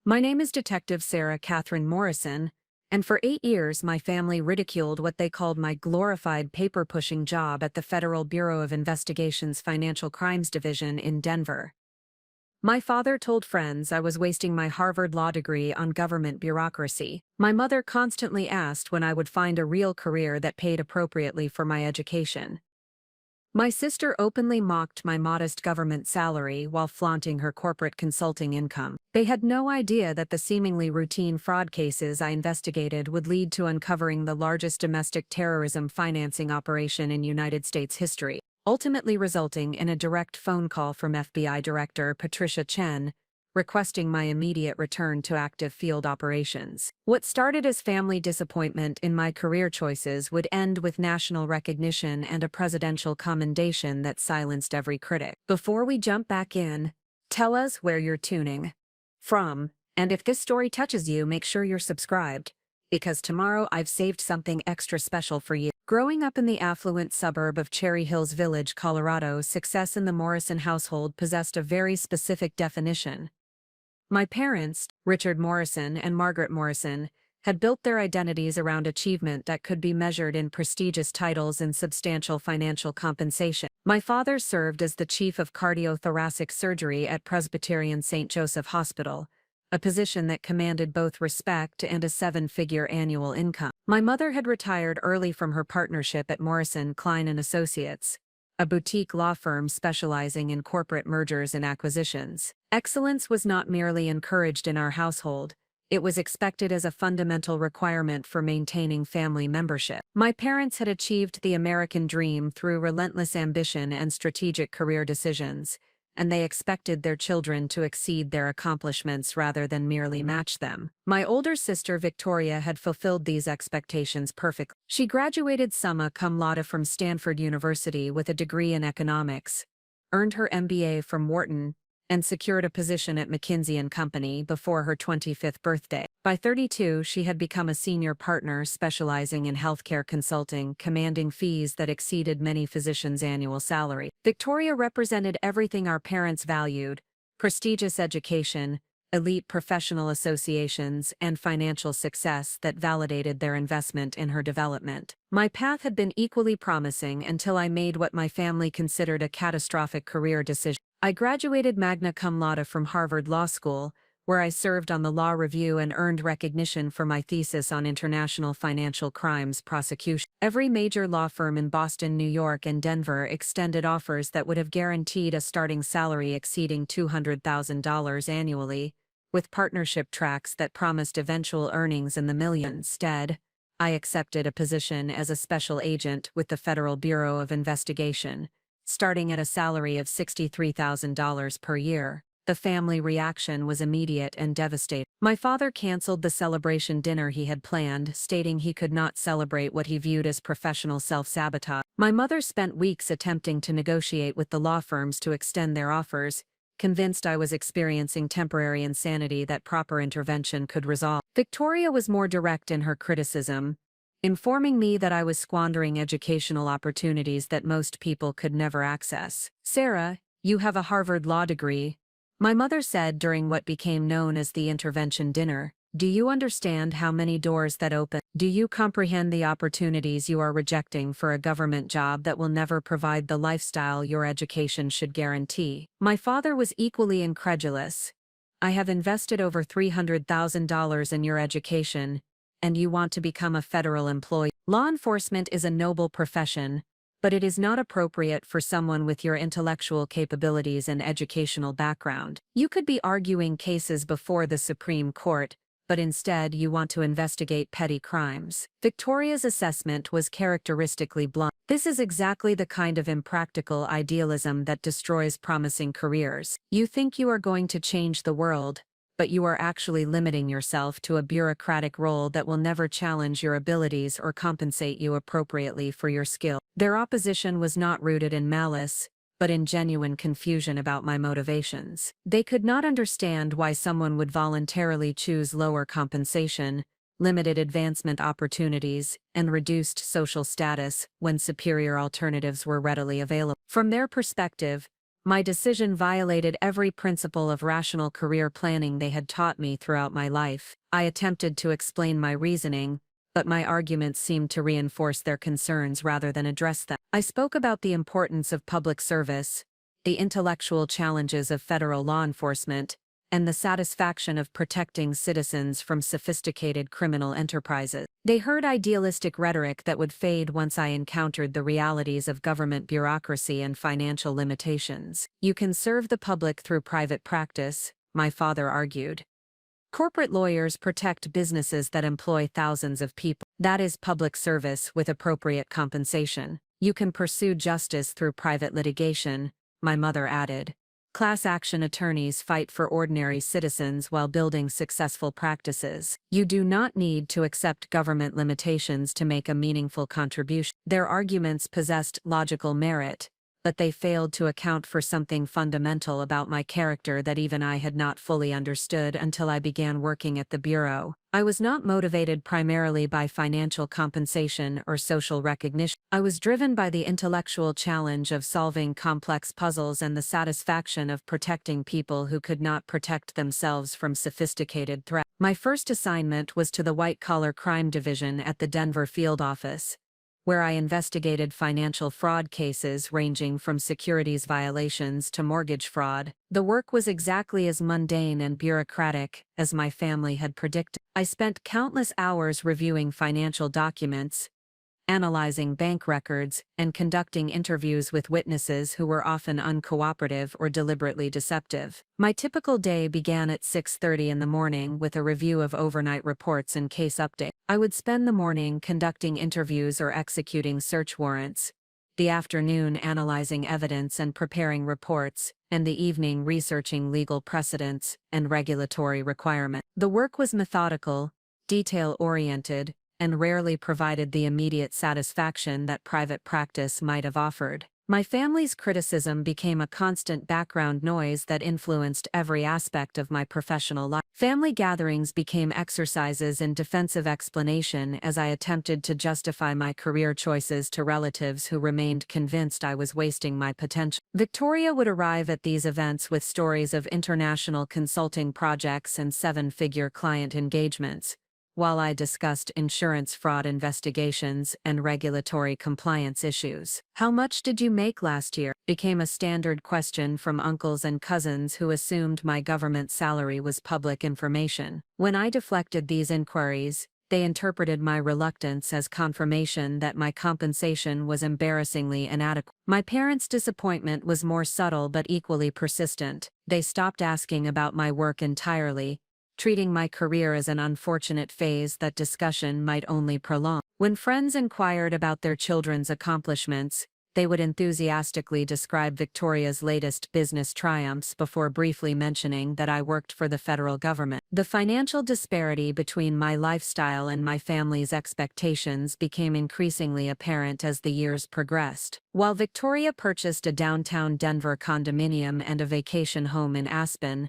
My name is Detective Sarah Catherine Morrison, and for 8 years my family ridiculed what they called my glorified paper-pushing job at the Federal Bureau of Investigation's Financial Crimes Division in Denver. My father told friends I was wasting my Harvard law degree on government bureaucracy. My mother constantly asked when I would find a real career that paid appropriately for my education. My sister openly mocked my modest government salary while flaunting her corporate consulting income. They had no idea that the seemingly routine fraud cases I investigated would lead to uncovering the largest domestic terrorism financing operation in United States history, ultimately resulting in a direct phone call from FBI Director Patricia Chen, requesting my immediate return to active field operations. What started as family disappointment in my career choices would end with national recognition and a presidential commendation that silenced every critic. Before we jump back in, tell us where you're tuning from, and if this story touches you, make sure you're subscribed, because tomorrow I've saved something extra special for you. Growing up in the affluent suburb of Cherry Hills Village, Colorado, success in the Morrison household possessed a very specific definition. My parents, Richard Morrison and Margaret Morrison, had built their identities around achievement that could be measured in prestigious titles and substantial financial compensation. My father served as the chief of cardiothoracic surgery at Presbyterian St. Joseph Hospital, a position that commanded both respect and a seven-figure annual income. My mother had retired early from her partnership at Morrison, Klein & Associates, a boutique law firm specializing in corporate mergers and acquisitions. Excellence was not merely encouraged in our household, it was expected as a fundamental requirement for maintaining family membership. My parents had achieved the American dream through relentless ambition and strategic career decisions, and they expected their children to exceed their accomplishments rather than merely match them. My older sister Victoria had fulfilled these expectations perfectly. She graduated summa cum laude from Stanford University with a degree in economics, earned her MBA from Wharton, and secured a position at McKinsey & Company before her 25th birthday. By 32, she had become a senior partner specializing in healthcare consulting, commanding fees that exceeded many physicians' annual salary. Victoria represented everything our parents valued: prestigious education, elite professional associations, and financial success that validated their investment in her development. My path had been equally promising until I made what my family considered a catastrophic career decision. I graduated magna cum laude from Harvard Law School, where I served on the Law Review and earned recognition for my thesis on international financial crimes prosecution. Every major law firm in Boston, New York, and Denver extended offers that would have guaranteed a starting salary exceeding $200,000 annually, with partnership tracks that promised eventual earnings in the millions. Instead, I accepted a position as a special agent with the Federal Bureau of Investigation, starting at a salary of $63,000 per year. The family reaction was immediate and devastating. My father canceled the celebration dinner he had planned, stating he could not celebrate what he viewed as professional self-sabotage. My mother spent weeks attempting to negotiate with the law firms to extend their offers, convinced I was experiencing temporary insanity that proper intervention could resolve. Victoria was more direct in her criticism, informing me that I was squandering educational opportunities that most people could never access. "Sarah, you have a Harvard law degree," my mother said during what became known as the intervention dinner. "Do you understand how many doors that open? Do you comprehend the opportunities you are rejecting for a government job that will never provide the lifestyle your education should guarantee?" My father was equally incredulous. "I have invested over $300,000 in your education, and you want to become a federal employee? Law enforcement is a noble profession, but it is not appropriate for someone with your intellectual capabilities and educational background. You could be arguing cases before the Supreme Court, but instead you want to investigate petty crimes." Victoria's assessment was characteristically blunt. "This is exactly the kind of impractical idealism that destroys promising careers. You think you are going to change the world, but you are actually limiting yourself to a bureaucratic role that will never challenge your abilities or compensate you appropriately for your skill." Their opposition was not rooted in malice, but in genuine confusion about my motivations. They could not understand why someone would voluntarily choose lower compensation, limited advancement opportunities, and reduced social status when superior alternatives were readily available. From their perspective, My decision violated every principle of rational career planning they had taught me throughout my life. I attempted to explain my reasoning, but my arguments seemed to reinforce their concerns rather than address them. I spoke about the importance of public service, the intellectual challenges of federal law enforcement, and the satisfaction of protecting citizens from sophisticated criminal enterprises. They heard idealistic rhetoric that would fade once I encountered the realities of government bureaucracy and financial limitations. You can serve the public through private practice, my father argued. Corporate lawyers protect businesses that employ thousands of people. That is public service with appropriate compensation. You can pursue justice through private litigation, my mother added. Class action attorneys fight for ordinary citizens while building successful practices. You do not need to accept government limitations to make a meaningful contribution. Their arguments possessed logical merit, but they failed to account for something fundamental about my character that even I had not fully understood until I began working at the Bureau. I was not motivated primarily by financial compensation or social recognition. I was driven by the intellectual challenge of solving complex puzzles and the satisfaction of protecting people who could not protect themselves from sophisticated threats. My first assignment was to the white-collar crime division at the Denver field office, where I investigated financial fraud cases ranging from securities violations to mortgage fraud. The work was exactly as mundane and bureaucratic as my family had predicted. I spent countless hours reviewing financial documents, analyzing bank records, and conducting interviews with witnesses who were often uncooperative or deliberately deceptive. My typical day began at 6:30 in the morning with a review of overnight reports and case updates. I would spend the morning conducting interviews or executing search warrants, the afternoon analyzing evidence and preparing reports, and the evening researching legal precedents and regulatory requirements. The work was methodical, detail-oriented, and rarely provided the immediate satisfaction that private practice might have offered. My family's criticism became a constant background noise that influenced every aspect of my professional life. Family gatherings became exercises in defensive explanation as I attempted to justify my career choices to relatives who remained convinced I was wasting my potential. Victoria would arrive at these events with stories of international consulting projects and seven-figure client engagements, while I discussed insurance fraud investigations and regulatory compliance issues. "How much did you make last year?" became a standard question from uncles and cousins who assumed my government salary was public information. When I deflected these inquiries, they interpreted my reluctance as confirmation that my compensation was embarrassingly inadequate. My parents' disappointment was more subtle but equally persistent. They stopped asking about my work entirely, treating my career as an unfortunate phase that discussion might only prolong. When friends inquired about their children's accomplishments, they would enthusiastically describe Victoria's latest business triumphs before briefly mentioning that I worked for the federal government. The financial disparity between my lifestyle and my family's expectations became increasingly apparent as the years progressed. While Victoria purchased a downtown Denver condominium and a vacation home in Aspen,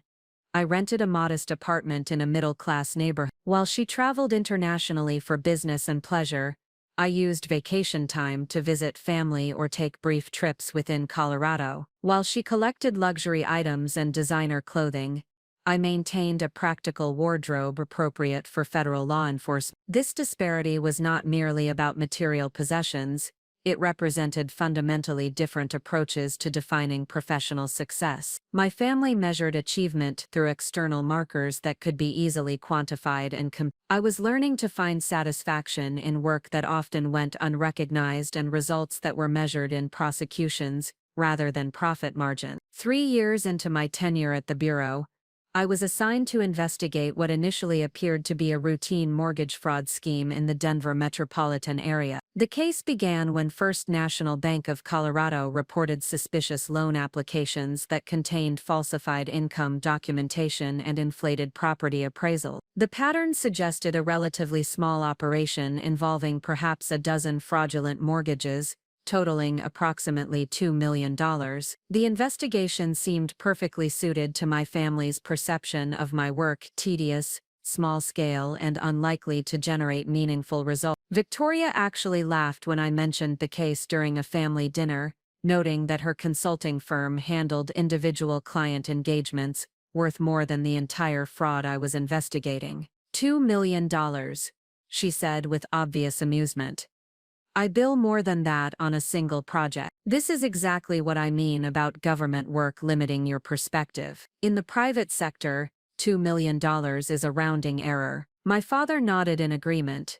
I rented a modest apartment in a middle-class neighborhood. While she traveled internationally for business and pleasure, I used vacation time to visit family or take brief trips within Colorado. While she collected luxury items and designer clothing, I maintained a practical wardrobe appropriate for federal law enforcement. This disparity was not merely about material possessions. It represented fundamentally different approaches to defining professional success. My family measured achievement through external markers that could be easily quantified and I was learning to find satisfaction in work that often went unrecognized and results that were measured in prosecutions rather than profit margin. 3 years into my tenure at the Bureau, I was assigned to investigate what initially appeared to be a routine mortgage fraud scheme in the Denver metropolitan area. The case began when First National Bank of Colorado reported suspicious loan applications that contained falsified income documentation and inflated property appraisal. The pattern suggested a relatively small operation involving perhaps a dozen fraudulent mortgages, totaling approximately $2 million. The investigation seemed perfectly suited to my family's perception of my work: tedious, small-scale, and unlikely to generate meaningful results. Victoria actually laughed when I mentioned the case during a family dinner, noting that her consulting firm handled individual client engagements worth more than the entire fraud I was investigating. $2 million, she said with obvious amusement. I bill more than that on a single project. This is exactly what I mean about government work limiting your perspective. In the private sector, $2 million is a rounding error. My father nodded in agreement.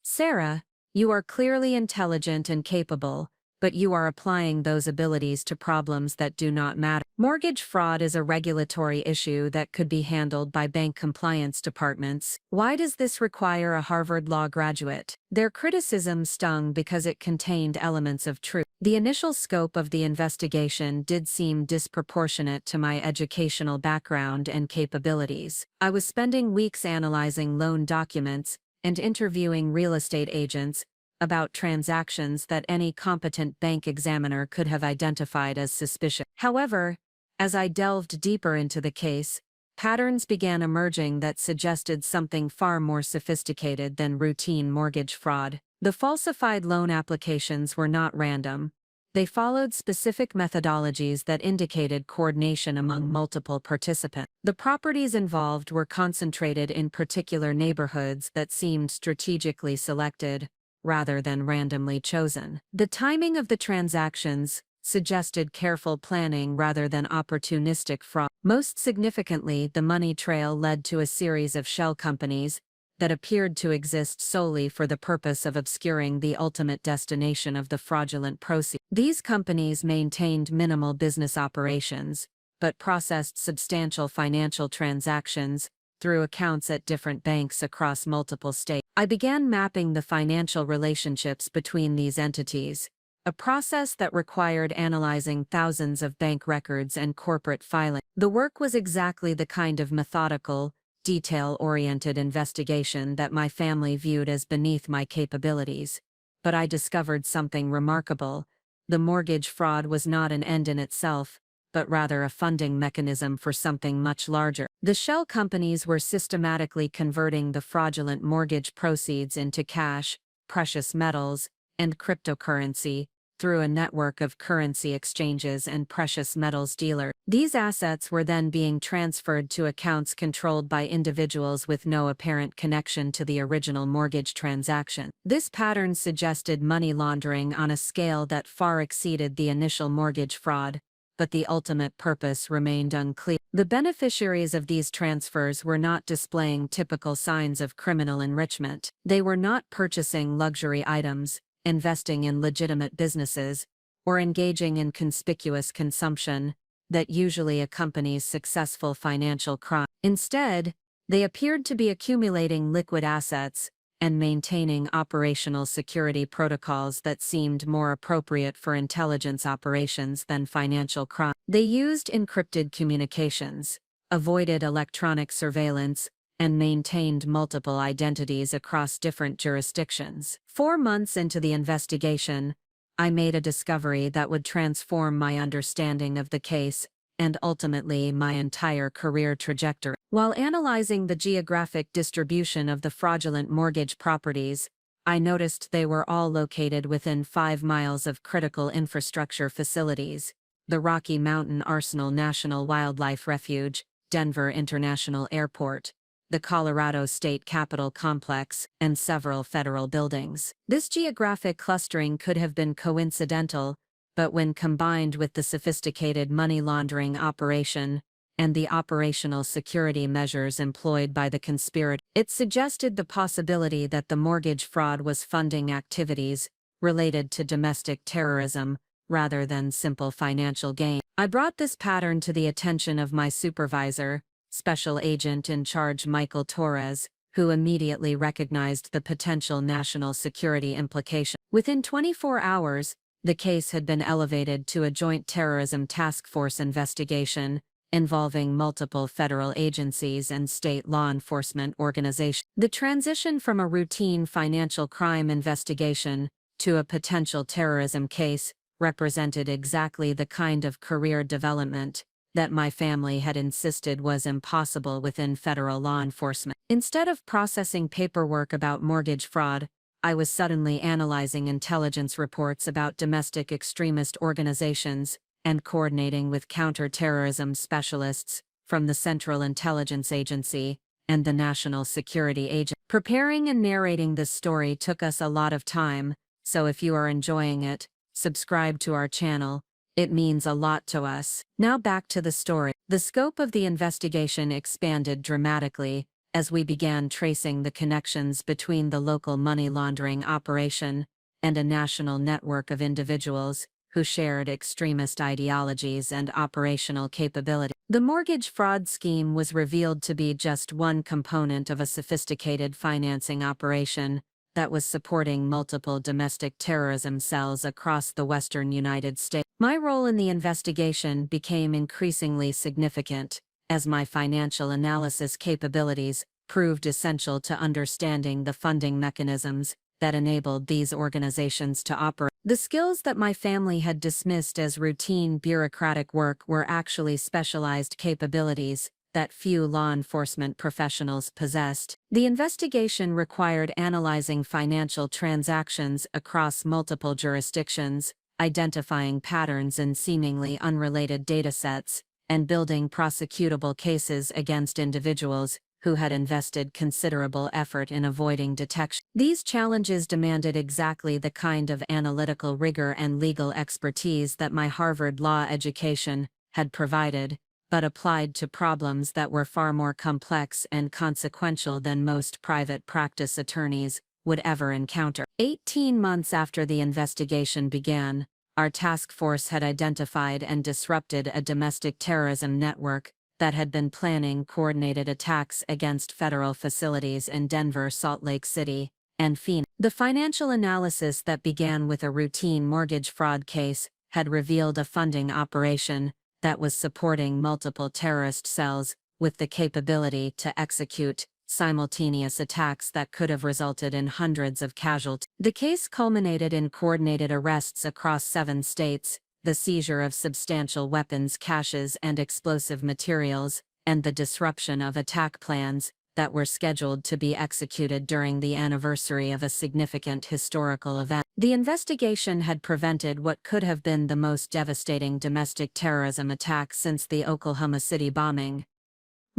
Sarah, you are clearly intelligent and capable, but you are applying those abilities to problems that do not matter. Mortgage fraud is a regulatory issue that could be handled by bank compliance departments. Why does this require a Harvard Law graduate? Their criticism stung because it contained elements of truth. The initial scope of the investigation did seem disproportionate to my educational background and capabilities. I was spending weeks analyzing loan documents and interviewing real estate agents about transactions that any competent bank examiner could have identified as suspicious. However, as I delved deeper into the case, patterns began emerging that suggested something far more sophisticated than routine mortgage fraud. The falsified loan applications were not random. They followed specific methodologies that indicated coordination among multiple participants. The properties involved were concentrated in particular neighborhoods that seemed strategically selected, rather than randomly chosen. The timing of the transactions suggested careful planning rather than opportunistic fraud. Most significantly, the money trail led to a series of shell companies that appeared to exist solely for the purpose of obscuring the ultimate destination of the fraudulent proceeds. These companies maintained minimal business operations, but processed substantial financial transactions through accounts at different banks across multiple states. I began mapping the financial relationships between these entities, a process that required analyzing thousands of bank records and corporate filing. The work was exactly the kind of methodical, detail-oriented investigation that my family viewed as beneath my capabilities. But I discovered something remarkable. The mortgage fraud was not an end in itself, but rather a funding mechanism for something much larger. The shell companies were systematically converting the fraudulent mortgage proceeds into cash, precious metals, and cryptocurrency through a network of currency exchanges and precious metals dealers. These assets were then being transferred to accounts controlled by individuals with no apparent connection to the original mortgage transaction. This pattern suggested money laundering on a scale that far exceeded the initial mortgage fraud, but the ultimate purpose remained unclear. The beneficiaries of these transfers were not displaying typical signs of criminal enrichment. They were not purchasing luxury items, investing in legitimate businesses, or engaging in conspicuous consumption that usually accompanies successful financial crime. Instead, they appeared to be accumulating liquid assets and maintaining operational security protocols that seemed more appropriate for intelligence operations than financial crime. They used encrypted communications, avoided electronic surveillance, and maintained multiple identities across different jurisdictions. 4 months into the investigation, I made a discovery that would transform my understanding of the case and ultimately my entire career trajectory. While analyzing the geographic distribution of the fraudulent mortgage properties, I noticed they were all located within 5 miles of critical infrastructure facilities: the Rocky Mountain Arsenal National Wildlife Refuge, Denver International Airport, the Colorado State Capitol Complex, and several federal buildings. This geographic clustering could have been coincidental, but when combined with the sophisticated money laundering operation and the operational security measures employed by the conspirators, it suggested the possibility that the mortgage fraud was funding activities related to domestic terrorism rather than simple financial gain. I brought this pattern to the attention of my supervisor, Special Agent in Charge Michael Torres, who immediately recognized the potential national security implication. Within 24 hours, the case had been elevated to a joint terrorism task force investigation involving multiple federal agencies and state law enforcement organizations. The transition from a routine financial crime investigation to a potential terrorism case represented exactly the kind of career development that my family had insisted was impossible within federal law enforcement. Instead of processing paperwork about mortgage fraud, I was suddenly analyzing intelligence reports about domestic extremist organizations and coordinating with counter-terrorism specialists from the Central Intelligence Agency and the National Security Agency. Preparing and narrating this story took us a lot of time, so if you are enjoying it, subscribe to our channel. It means a lot to us. Now back to the story. The scope of the investigation expanded dramatically as we began tracing the connections between the local money laundering operation and a national network of individuals who shared extremist ideologies and operational capability. The mortgage fraud scheme was revealed to be just one component of a sophisticated financing operation that was supporting multiple domestic terrorism cells across the western United States. My role in the investigation became increasingly significant, as my financial analysis capabilities proved essential to understanding the funding mechanisms that enabled these organizations to operate. The skills that my family had dismissed as routine bureaucratic work were actually specialized capabilities that few law enforcement professionals possessed. The investigation required analyzing financial transactions across multiple jurisdictions, identifying patterns in seemingly unrelated datasets, and building prosecutable cases against individuals who had invested considerable effort in avoiding detection. These challenges demanded exactly the kind of analytical rigor and legal expertise that my Harvard law education had provided, but applied to problems that were far more complex and consequential than most private practice attorneys would ever encounter. 18 months after the investigation began, our task force had identified and disrupted a domestic terrorism network that had been planning coordinated attacks against federal facilities in Denver, Salt Lake City, and Phoenix. The financial analysis that began with a routine mortgage fraud case had revealed a funding operation that was supporting multiple terrorist cells with the capability to execute simultaneous attacks that could have resulted in hundreds of casualties. The case culminated in coordinated arrests across 7 states, the seizure of substantial weapons caches and explosive materials, and the disruption of attack plans that were scheduled to be executed during the anniversary of a significant historical event. The investigation had prevented what could have been the most devastating domestic terrorism attack since the Oklahoma City bombing.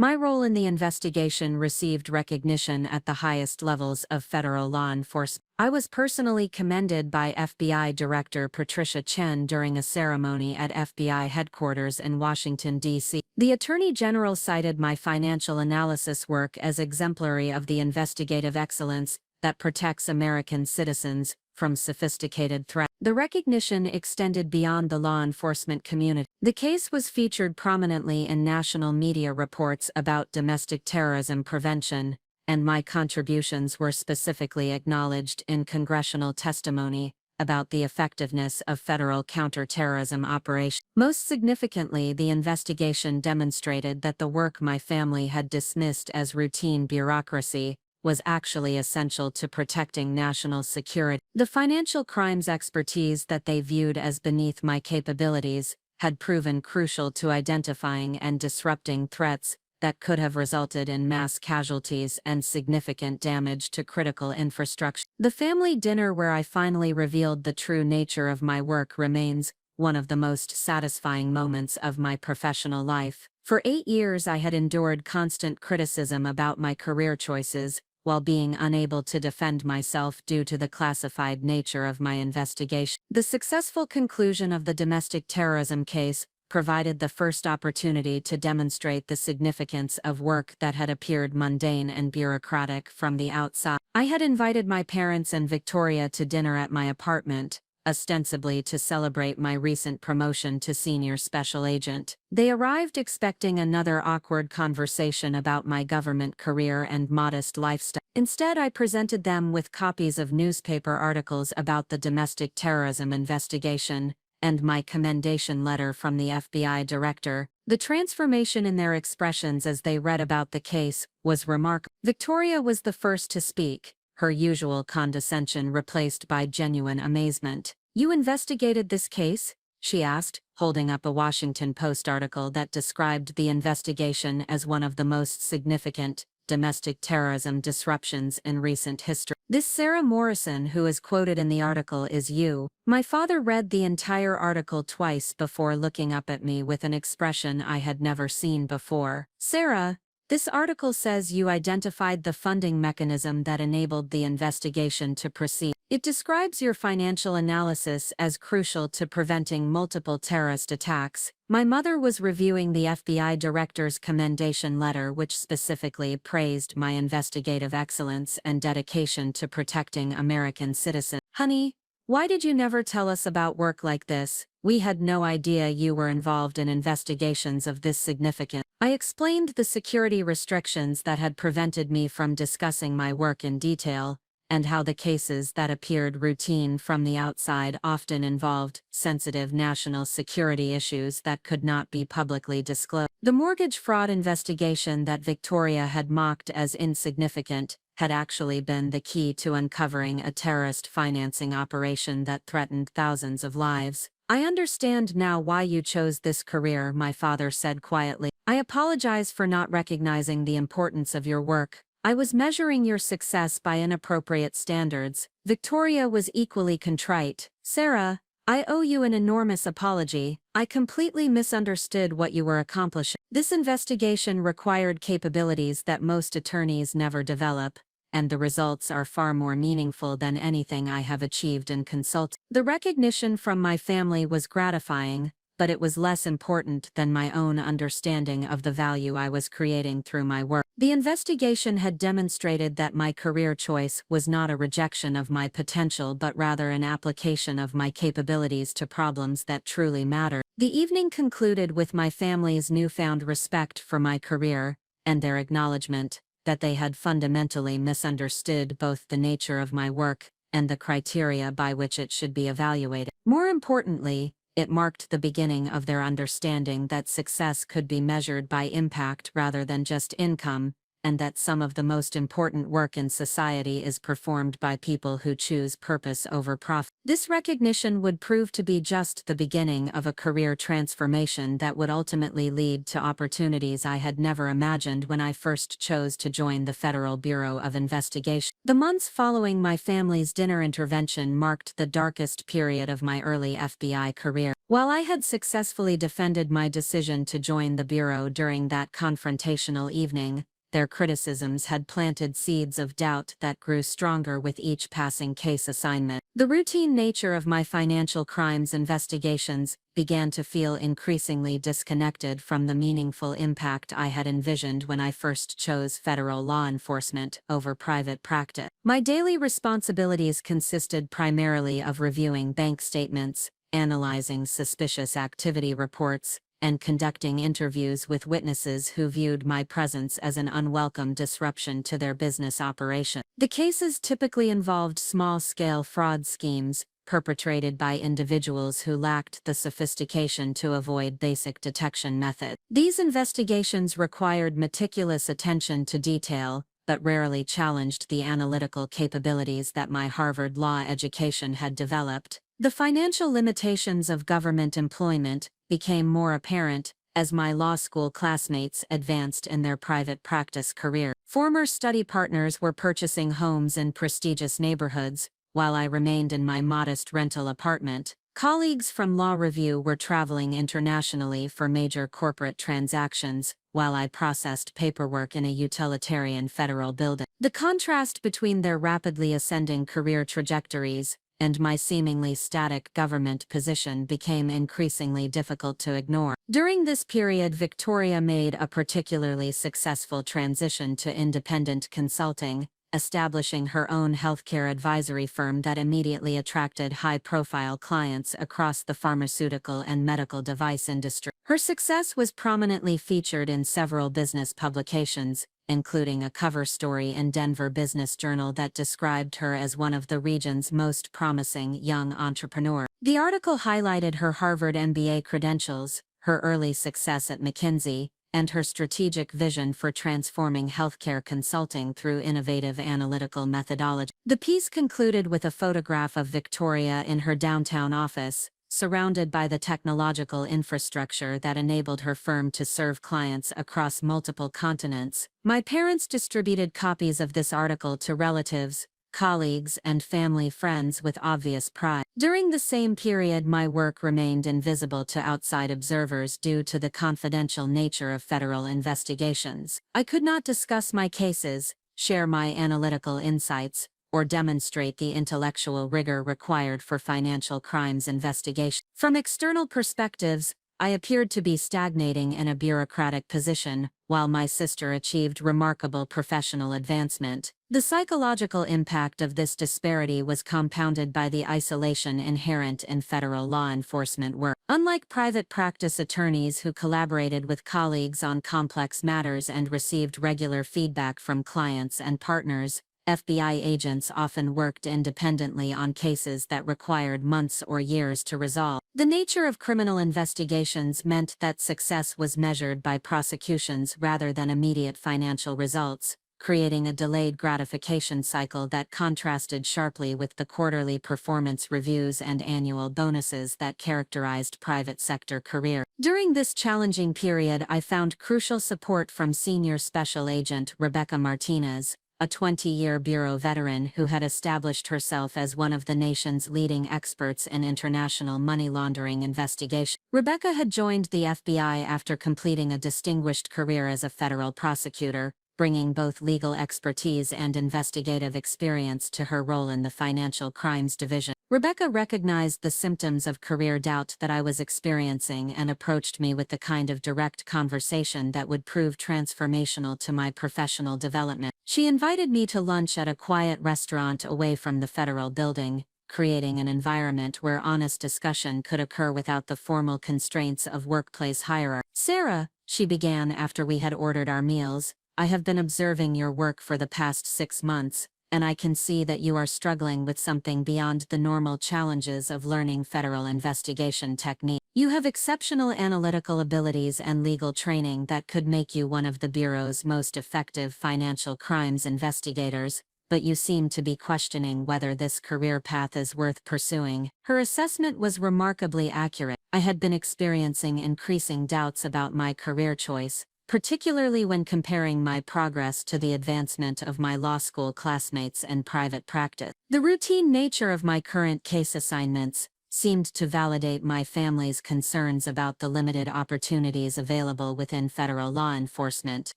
My role in the investigation received recognition at the highest levels of federal law enforcement. I was personally commended by FBI Director Patricia Chen during a ceremony at FBI headquarters in Washington, D.C. The Attorney General cited my financial analysis work as exemplary of the investigative excellence that protects American citizens from sophisticated threats. The recognition extended beyond the law enforcement community. The case was featured prominently in national media reports about domestic terrorism prevention, and my contributions were specifically acknowledged in congressional testimony about the effectiveness of federal counterterrorism operations. Most significantly, the investigation demonstrated that the work my family had dismissed as routine bureaucracy was actually essential to protecting national security. The financial crimes expertise that they viewed as beneath my capabilities had proven crucial to identifying and disrupting threats that could have resulted in mass casualties and significant damage to critical infrastructure. The family dinner where I finally revealed the true nature of my work remains one of the most satisfying moments of my professional life. For 8 years I had endured constant criticism about my career choices, while being unable to defend myself due to the classified nature of my investigation. The successful conclusion of the domestic terrorism case provided the first opportunity to demonstrate the significance of work that had appeared mundane and bureaucratic from the outside. I had invited my parents and Victoria to dinner at my apartment, ostensibly to celebrate my recent promotion to senior special agent. They arrived expecting another awkward conversation about my government career and modest lifestyle. Instead, I presented them with copies of newspaper articles about the domestic terrorism investigation and my commendation letter from the FBI director. The transformation in their expressions as they read about the case was remarkable. Victoria was the first to speak, her usual condescension replaced by genuine amazement. "You investigated this case?" she asked, holding up a Washington Post article that described the investigation as one of the most significant domestic terrorism disruptions in recent history. This Sarah Morrison who is quoted in the article is you. My father read the entire article twice before looking up at me with an expression I had never seen before. Sarah, this article says you identified the funding mechanism that enabled the investigation to proceed. It describes your financial analysis as crucial to preventing multiple terrorist attacks. My mother was reviewing the FBI director's commendation letter, which specifically praised my investigative excellence and dedication to protecting American citizens. Honey, why did you never tell us about work like this? We had no idea you were involved in investigations of this significance. I explained the security restrictions that had prevented me from discussing my work in detail, and how the cases that appeared routine from the outside often involved sensitive national security issues that could not be publicly disclosed. The mortgage fraud investigation that Victoria had mocked as insignificant had actually been the key to uncovering a terrorist financing operation that threatened thousands of lives. I understand now why you chose this career, my father said quietly. I apologize for not recognizing the importance of your work. I was measuring your success by inappropriate standards. Victoria was equally contrite. Sarah, I owe you an enormous apology. I completely misunderstood what you were accomplishing. This investigation required capabilities that most attorneys never develop, and the results are far more meaningful than anything I have achieved in consulting. The recognition from my family was gratifying, but it was less important than my own understanding of the value I was creating through my work. The investigation had demonstrated that my career choice was not a rejection of my potential but rather an application of my capabilities to problems that truly matter. The evening concluded with my family's newfound respect for my career, and their acknowledgement that they had fundamentally misunderstood both the nature of my work and the criteria by which it should be evaluated. More importantly, it marked the beginning of their understanding that success could be measured by impact rather than just income, and that some of the most important work in society is performed by people who choose purpose over profit. This recognition would prove to be just the beginning of a career transformation that would ultimately lead to opportunities I had never imagined when I first chose to join the Federal Bureau of Investigation. The months following my family's dinner intervention marked the darkest period of my early FBI career. While I had successfully defended my decision to join the Bureau during that confrontational evening, their criticisms had planted seeds of doubt that grew stronger with each passing case assignment. The routine nature of my financial crimes investigations began to feel increasingly disconnected from the meaningful impact I had envisioned when I first chose federal law enforcement over private practice. My daily responsibilities consisted primarily of reviewing bank statements, analyzing suspicious activity reports, and conducting interviews with witnesses who viewed my presence as an unwelcome disruption to their business operation. The cases typically involved small-scale fraud schemes, perpetrated by individuals who lacked the sophistication to avoid basic detection methods. These investigations required meticulous attention to detail, but rarely challenged the analytical capabilities that my Harvard law education had developed. The financial limitations of government employment became more apparent as my law school classmates advanced in their private practice career. Former study partners were purchasing homes in prestigious neighborhoods, while I remained in my modest rental apartment. Colleagues from Law Review were traveling internationally for major corporate transactions, while I processed paperwork in a utilitarian federal building. The contrast between their rapidly ascending career trajectories and my seemingly static government position became increasingly difficult to ignore. During this period, Victoria made a particularly successful transition to independent consulting, establishing her own healthcare advisory firm that immediately attracted high-profile clients across the pharmaceutical and medical device industry. Her success was prominently featured in several business publications, including a cover story in Denver Business Journal that described her as one of the region's most promising young entrepreneurs. The article highlighted her Harvard MBA credentials, her early success at McKinsey, and her strategic vision for transforming healthcare consulting through innovative analytical methodology. The piece concluded with a photograph of Victoria in her downtown office, surrounded by the technological infrastructure that enabled her firm to serve clients across multiple continents. My parents distributed copies of this article to relatives, colleagues, and family friends with obvious pride. During the same period, my work remained invisible to outside observers due to the confidential nature of federal investigations. I could not discuss my cases, share my analytical insights, or demonstrate the intellectual rigor required for financial crimes investigation. From external perspectives, I appeared to be stagnating in a bureaucratic position, while my sister achieved remarkable professional advancement. The psychological impact of this disparity was compounded by the isolation inherent in federal law enforcement work. Unlike private practice attorneys who collaborated with colleagues on complex matters and received regular feedback from clients and partners, FBI agents often worked independently on cases that required months or years to resolve. The nature of criminal investigations meant that success was measured by prosecutions rather than immediate financial results, creating a delayed gratification cycle that contrasted sharply with the quarterly performance reviews and annual bonuses that characterized private sector careers. During this challenging period, I found crucial support from Senior Special Agent Rebecca Martinez, a 20-year Bureau veteran who had established herself as one of the nation's leading experts in international money laundering investigation. Rebecca had joined the FBI after completing a distinguished career as a federal prosecutor, bringing both legal expertise and investigative experience to her role in the Financial Crimes Division. Rebecca recognized the symptoms of career doubt that I was experiencing and approached me with the kind of direct conversation that would prove transformational to my professional development. She invited me to lunch at a quiet restaurant away from the federal building, creating an environment where honest discussion could occur without the formal constraints of workplace hierarchy. "Sarah," she began after we had ordered our meals, "I have been observing your work for the past 6 months, and I can see that you are struggling with something beyond the normal challenges of learning federal investigation technique. You have exceptional analytical abilities and legal training that could make you one of the Bureau's most effective financial crimes investigators, but you seem to be questioning whether this career path is worth pursuing." Her assessment was remarkably accurate. I had been experiencing increasing doubts about my career choice, particularly when comparing my progress to the advancement of my law school classmates in private practice. The routine nature of my current case assignments seemed to validate my family's concerns about the limited opportunities available within federal law enforcement.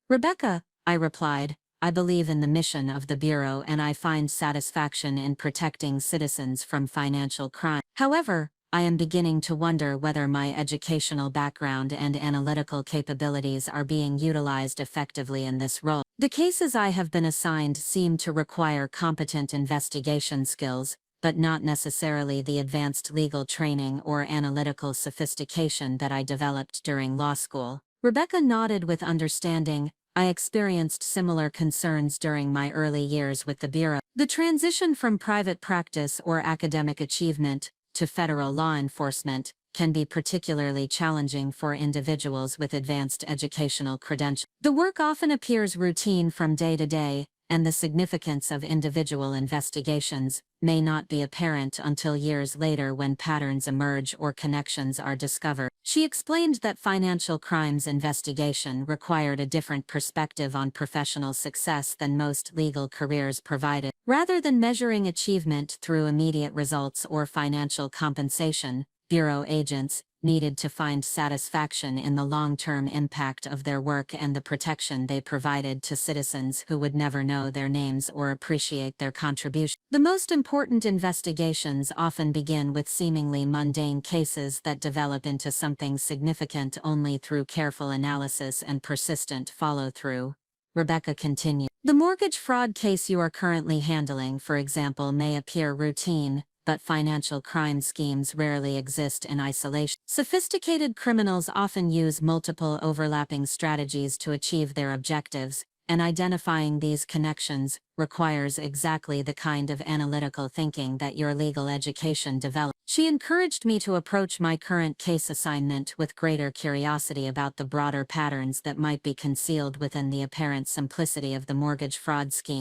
"Rebecca," I replied, "I believe in the mission of the Bureau and I find satisfaction in protecting citizens from financial crime. However, I am beginning to wonder whether my educational background and analytical capabilities are being utilized effectively in this role. The cases I have been assigned seem to require competent investigation skills, but not necessarily the advanced legal training or analytical sophistication that I developed during law school." Rebecca nodded with understanding. I experienced similar concerns during my early years with the Bureau. The transition from private practice or academic achievement to federal law enforcement can be particularly challenging for individuals with advanced educational credentials. The work often appears routine from day to day, and the significance of individual investigations may not be apparent until years later when patterns emerge or connections are discovered. She explained that financial crimes investigation required a different perspective on professional success than most legal careers provided. Rather than measuring achievement through immediate results or financial compensation, Bureau agents needed to find satisfaction in the long-term impact of their work and the protection they provided to citizens who would never know their names or appreciate their contribution. The most important investigations often begin with seemingly mundane cases that develop into something significant only through careful analysis and persistent follow-through. Rebecca continued. The mortgage fraud case you are currently handling, for example, may appear routine, but financial crime schemes rarely exist in isolation. Sophisticated criminals often use multiple overlapping strategies to achieve their objectives, and identifying these connections requires exactly the kind of analytical thinking that your legal education developed. She encouraged me to approach my current case assignment with greater curiosity about the broader patterns that might be concealed within the apparent simplicity of the mortgage fraud scheme.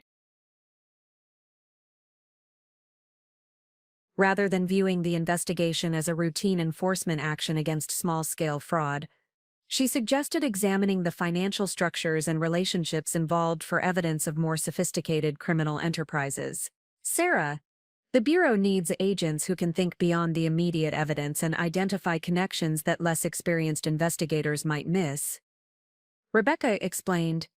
Rather than viewing the investigation as a routine enforcement action against small-scale fraud, she suggested examining the financial structures and relationships involved for evidence of more sophisticated criminal enterprises. Sarah, the Bureau needs agents who can think beyond the immediate evidence and identify connections that less experienced investigators might miss. Rebecca explained,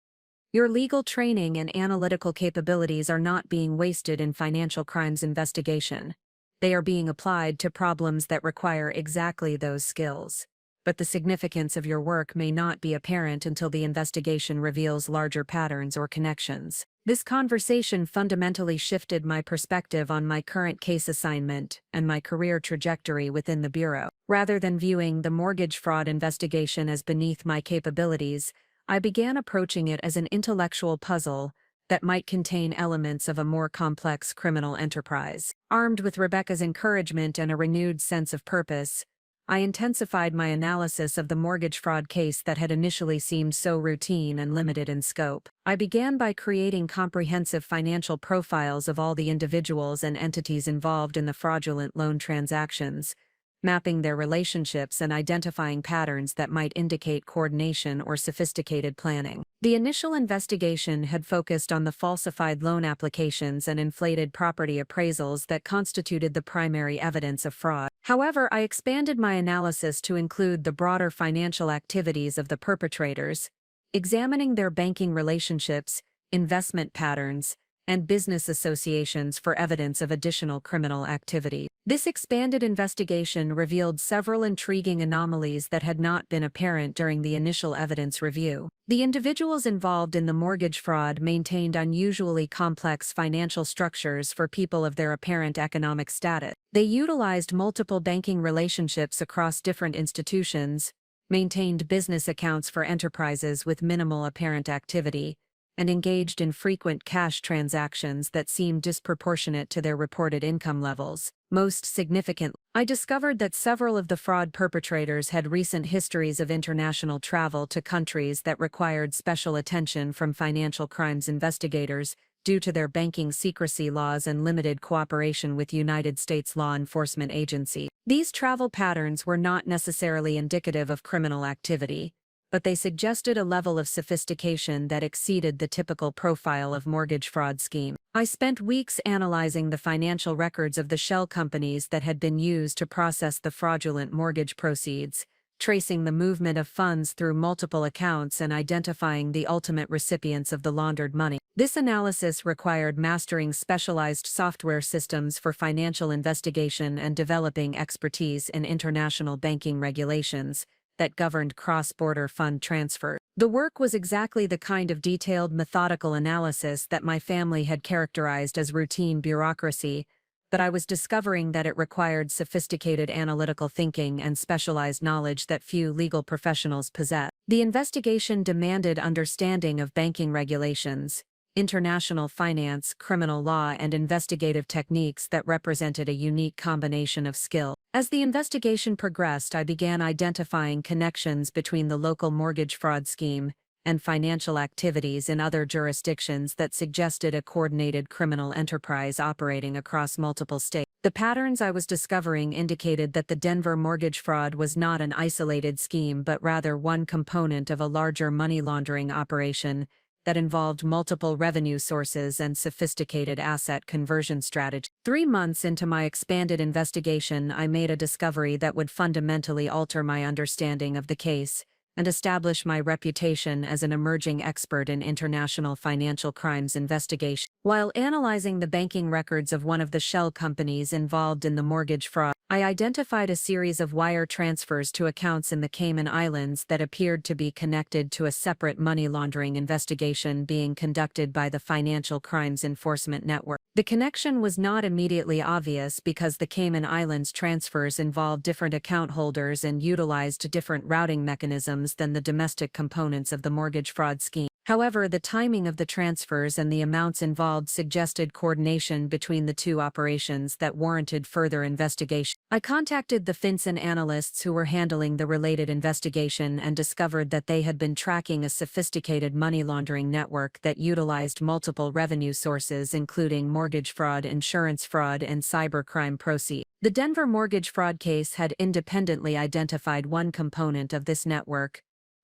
"Your legal training and analytical capabilities are not being wasted in financial crimes investigation. They are being applied to problems that require exactly those skills. But the significance of your work may not be apparent until the investigation reveals larger patterns or connections." This conversation fundamentally shifted my perspective on my current case assignment and my career trajectory within the Bureau. Rather than viewing the mortgage fraud investigation as beneath my capabilities, I began approaching it as an intellectual puzzle that might contain elements of a more complex criminal enterprise. Armed with Rebecca's encouragement and a renewed sense of purpose, I intensified my analysis of the mortgage fraud case that had initially seemed so routine and limited in scope. I began by creating comprehensive financial profiles of all the individuals and entities involved in the fraudulent loan transactions, mapping their relationships and identifying patterns that might indicate coordination or sophisticated planning. The initial investigation had focused on the falsified loan applications and inflated property appraisals that constituted the primary evidence of fraud. However, I expanded my analysis to include the broader financial activities of the perpetrators, examining their banking relationships, investment patterns, and business associations for evidence of additional criminal activity. This expanded investigation revealed several intriguing anomalies that had not been apparent during the initial evidence review. The individuals involved in the mortgage fraud maintained unusually complex financial structures for people of their apparent economic status. They utilized multiple banking relationships across different institutions, maintained business accounts for enterprises with minimal apparent activity, and engaged in frequent cash transactions that seemed disproportionate to their reported income levels. Most significant, I discovered that several of the fraud perpetrators had recent histories of international travel to countries that required special attention from financial crimes investigators due to their banking secrecy laws and limited cooperation with United States law enforcement agencies. These travel patterns were not necessarily indicative of criminal activity, but they suggested a level of sophistication that exceeded the typical profile of mortgage fraud scheme. I spent weeks analyzing the financial records of the shell companies that had been used to process the fraudulent mortgage proceeds, tracing the movement of funds through multiple accounts and identifying the ultimate recipients of the laundered money. This analysis required mastering specialized software systems for financial investigation and developing expertise in international banking regulations that governed cross-border fund transfer. The work was exactly the kind of detailed, methodical analysis that my family had characterized as routine bureaucracy, but I was discovering that it required sophisticated analytical thinking and specialized knowledge that few legal professionals possess. The investigation demanded understanding of banking regulations, international finance, criminal law, and investigative techniques that represented a unique combination of skill. As the investigation progressed, I began identifying connections between the local mortgage fraud scheme and financial activities in other jurisdictions that suggested a coordinated criminal enterprise operating across multiple states. The patterns I was discovering indicated that the Denver mortgage fraud was not an isolated scheme but rather one component of a larger money laundering operation that involved multiple revenue sources and sophisticated asset conversion strategies. 3 months into my expanded investigation, I made a discovery that would fundamentally alter my understanding of the case and establish my reputation as an emerging expert in international financial crimes investigation. While analyzing the banking records of one of the shell companies involved in the mortgage fraud, I identified a series of wire transfers to accounts in the Cayman Islands that appeared to be connected to a separate money laundering investigation being conducted by the Financial Crimes Enforcement Network. The connection was not immediately obvious because the Cayman Islands transfers involved different account holders and utilized different routing mechanisms than the domestic components of the mortgage fraud scheme. However, the timing of the transfers and the amounts involved suggested coordination between the two operations that warranted further investigation. I contacted the FinCEN analysts who were handling the related investigation and discovered that they had been tracking a sophisticated money laundering network that utilized multiple revenue sources including mortgage fraud, insurance fraud, and cybercrime proceeds. The Denver mortgage fraud case had independently identified one component of this network,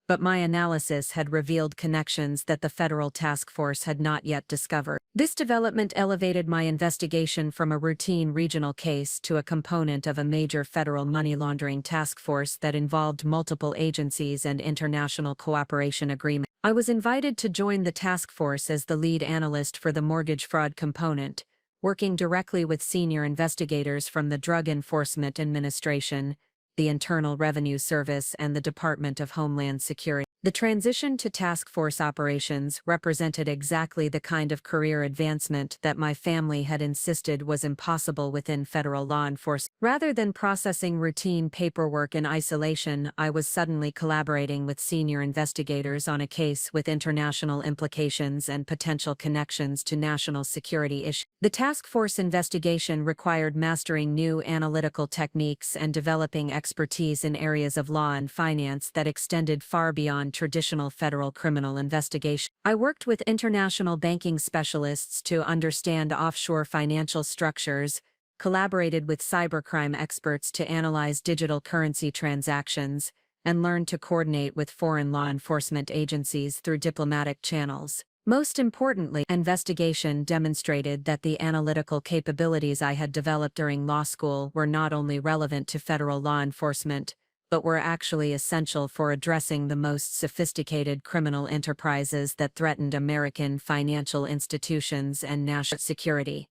but my analysis had revealed connections that the federal task force had not yet discovered. This development elevated my investigation from a routine regional case to a component of a major federal money laundering task force that involved multiple agencies and international cooperation agreements. I was invited to join the task force as the lead analyst for the mortgage fraud component, working directly with senior investigators from the Drug Enforcement Administration, the Internal Revenue Service, and the Department of Homeland Security. The transition to task force operations represented exactly the kind of career advancement that my family had insisted was impossible within federal law enforcement. Rather than processing routine paperwork in isolation, I was suddenly collaborating with senior investigators on a case with international implications and potential connections to national security issues. The task force investigation required mastering new analytical techniques and developing expertise in areas of law and finance that extended far beyond traditional federal criminal investigation. I worked with international banking specialists to understand offshore financial structures, collaborated with cybercrime experts to analyze digital currency transactions, and learned to coordinate with foreign law enforcement agencies through diplomatic channels. Most importantly, investigation demonstrated that the analytical capabilities I had developed during law school were not only relevant to federal law enforcement, but were actually essential for addressing the most sophisticated criminal enterprises that threatened American financial institutions and national security.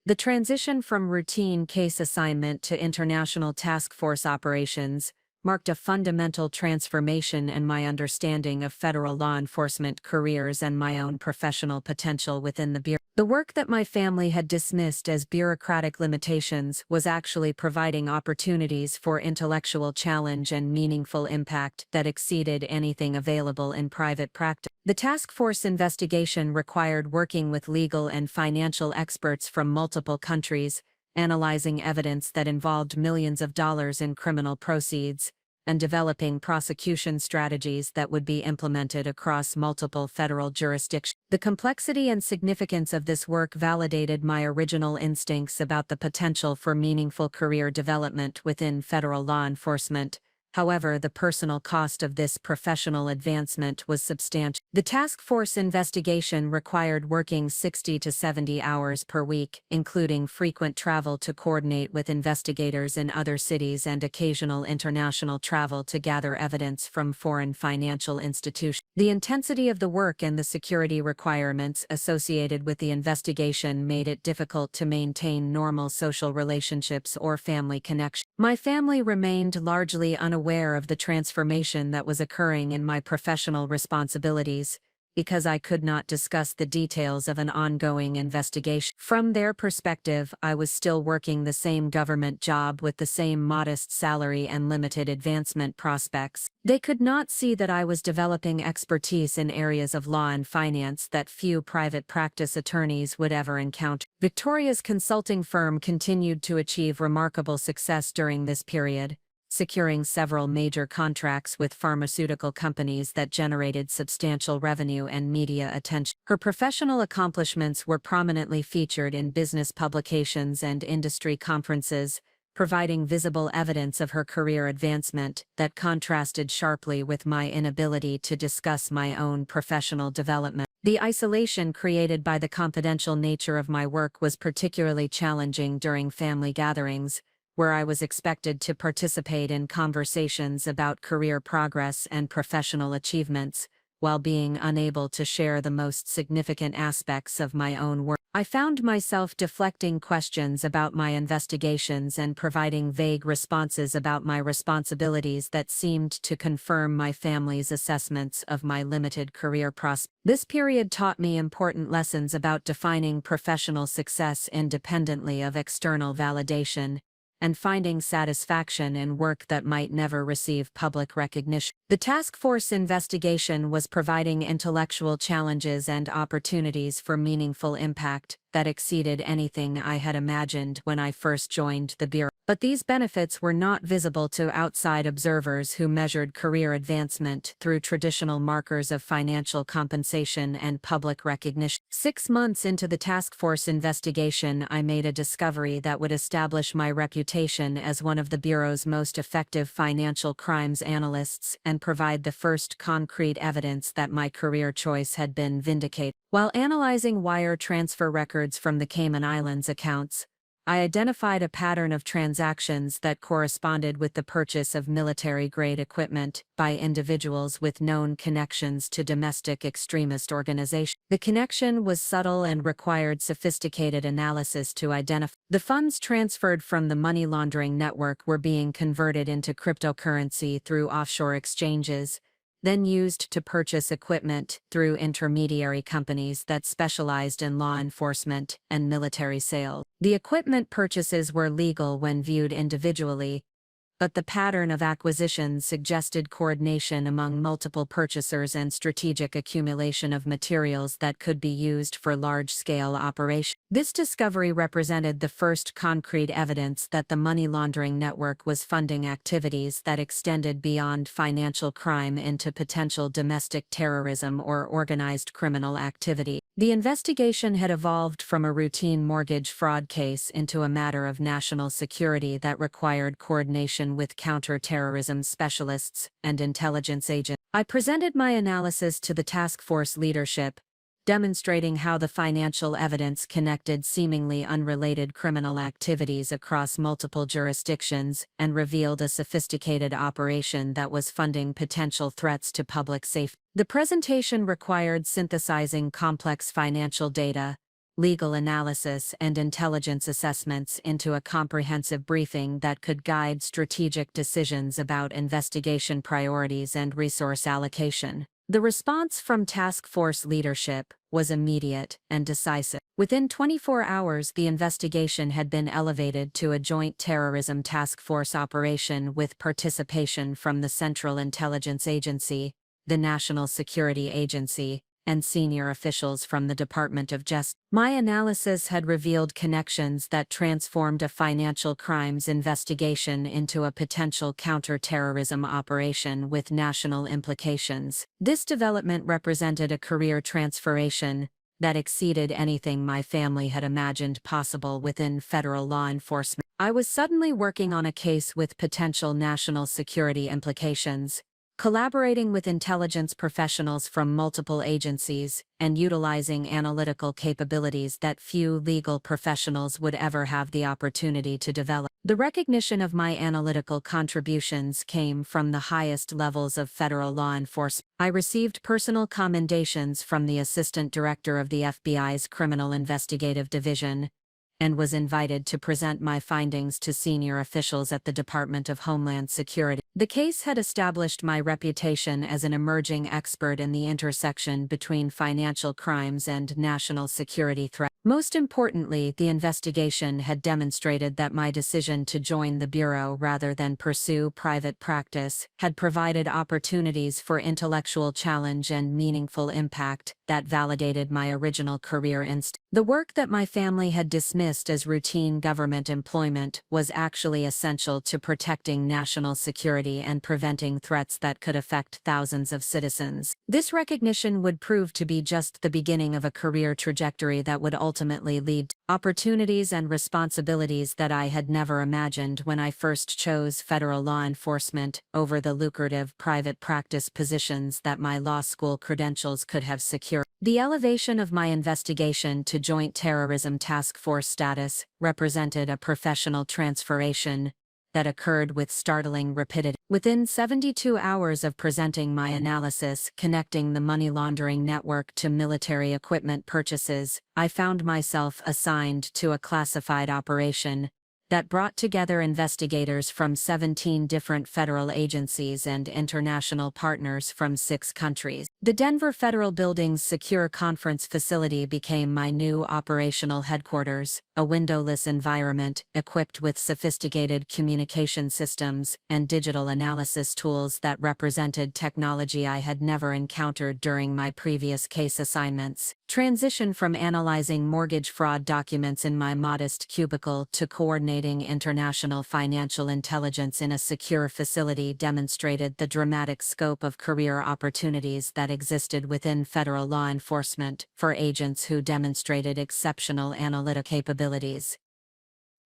The transition from routine case assignment to international task force operations marked a fundamental transformation in my understanding of federal law enforcement careers and my own professional potential within the Bureau. The work that my family had dismissed as bureaucratic limitations was actually providing opportunities for intellectual challenge and meaningful impact that exceeded anything available in private practice. The task force investigation required working with legal and financial experts from multiple countries, analyzing evidence that involved millions of dollars in criminal proceeds, and developing prosecution strategies that would be implemented across multiple federal jurisdictions. The complexity and significance of this work validated my original instincts about the potential for meaningful career development within federal law enforcement. However, the personal cost of this professional advancement was substantial. The task force investigation required working 60 to 70 hours per week, including frequent travel to coordinate with investigators in other cities and occasional international travel to gather evidence from foreign financial institutions. The intensity of the work and the security requirements associated with the investigation made it difficult to maintain normal social relationships or family connections. My family remained largely unaware of the transformation that was occurring in my professional responsibilities, because I could not discuss the details of an ongoing investigation. From their perspective, I was still working the same government job with the same modest salary and limited advancement prospects. They could not see that I was developing expertise in areas of law and finance that few private practice attorneys would ever encounter. Victoria's consulting firm continued to achieve remarkable success during this period, securing several major contracts with pharmaceutical companies that generated substantial revenue and media attention. Her professional accomplishments were prominently featured in business publications and industry conferences, providing visible evidence of her career advancement that contrasted sharply with my inability to discuss my own professional development. The isolation created by the confidential nature of my work was particularly challenging during family gatherings, where I was expected to participate in conversations about career progress and professional achievements, while being unable to share the most significant aspects of my own work. I found myself deflecting questions about my investigations and providing vague responses about my responsibilities that seemed to confirm my family's assessments of my limited career prospects. This period taught me important lessons about defining professional success independently of external validation, and finding satisfaction in work that might never receive public recognition. The task force investigation was providing intellectual challenges and opportunities for meaningful impact that exceeded anything I had imagined when I first joined the Bureau. But these benefits were not visible to outside observers who measured career advancement through traditional markers of financial compensation and public recognition. 6 months into the task force investigation, I made a discovery that would establish my reputation as one of the Bureau's most effective financial crimes analysts and provide the first concrete evidence that my career choice had been vindicated. While analyzing wire transfer records from the Cayman Islands accounts, I identified a pattern of transactions that corresponded with the purchase of military-grade equipment by individuals with known connections to domestic extremist organizations. The connection was subtle and required sophisticated analysis to identify. The funds transferred from the money laundering network were being converted into cryptocurrency through offshore exchanges, then used to purchase equipment through intermediary companies that specialized in law enforcement and military sales. The equipment purchases were legal when viewed individually, but the pattern of acquisitions suggested coordination among multiple purchasers and strategic accumulation of materials that could be used for large-scale operations. This discovery represented the first concrete evidence that the money laundering network was funding activities that extended beyond financial crime into potential domestic terrorism or organized criminal activity. The investigation had evolved from a routine mortgage fraud case into a matter of national security that required coordination with counter-terrorism specialists and intelligence agents. I presented my analysis to the task force leadership, demonstrating how the financial evidence connected seemingly unrelated criminal activities across multiple jurisdictions and revealed a sophisticated operation that was funding potential threats to public safety. The presentation required synthesizing complex financial data, legal analysis, and intelligence assessments into a comprehensive briefing that could guide strategic decisions about investigation priorities and resource allocation. The response from task force leadership was immediate and decisive. Within 24 hours, the investigation had been elevated to a joint terrorism task force operation with participation from the Central Intelligence Agency, the National Security Agency, and senior officials from the Department of Justice. My analysis had revealed connections that transformed a financial crimes investigation into a potential counter-terrorism operation with national implications. This development represented a career transformation that exceeded anything my family had imagined possible within federal law enforcement. I was suddenly working on a case with potential national security implications, collaborating with intelligence professionals from multiple agencies, and utilizing analytical capabilities that few legal professionals would ever have the opportunity to develop. The recognition of my analytical contributions came from the highest levels of federal law enforcement. I received personal commendations from the Assistant Director of the FBI's Criminal Investigative Division, and was invited to present my findings to senior officials at the Department of Homeland Security. The case had established my reputation as an emerging expert in the intersection between financial crimes and national security threats. Most importantly, the investigation had demonstrated that my decision to join the Bureau rather than pursue private practice had provided opportunities for intellectual challenge and meaningful impact that validated my original career instinct. The work that my family had dismissed as routine government employment was actually essential to protecting national security and preventing threats that could affect thousands of citizens. This recognition would prove to be just the beginning of a career trajectory that would ultimately lead to opportunities and responsibilities that I had never imagined when I first chose federal law enforcement over the lucrative private practice positions that my law school credentials could have secured. The elevation of my investigation to Joint Terrorism Task Force status represented a professional transformation that occurred with startling rapidity. Within 72 hours of presenting my analysis connecting the money laundering network to military equipment purchases, I found myself assigned to a classified operation that brought together investigators from 17 different federal agencies and international partners from 6 countries. The Denver Federal Building's secure conference facility became my new operational headquarters, a windowless environment equipped with sophisticated communication systems and digital analysis tools that represented technology I had never encountered during my previous case assignments. Transition from analyzing mortgage fraud documents in my modest cubicle to coordinating international financial intelligence in a secure facility demonstrated the dramatic scope of career opportunities that existed within federal law enforcement for agents who demonstrated exceptional analytic capabilities.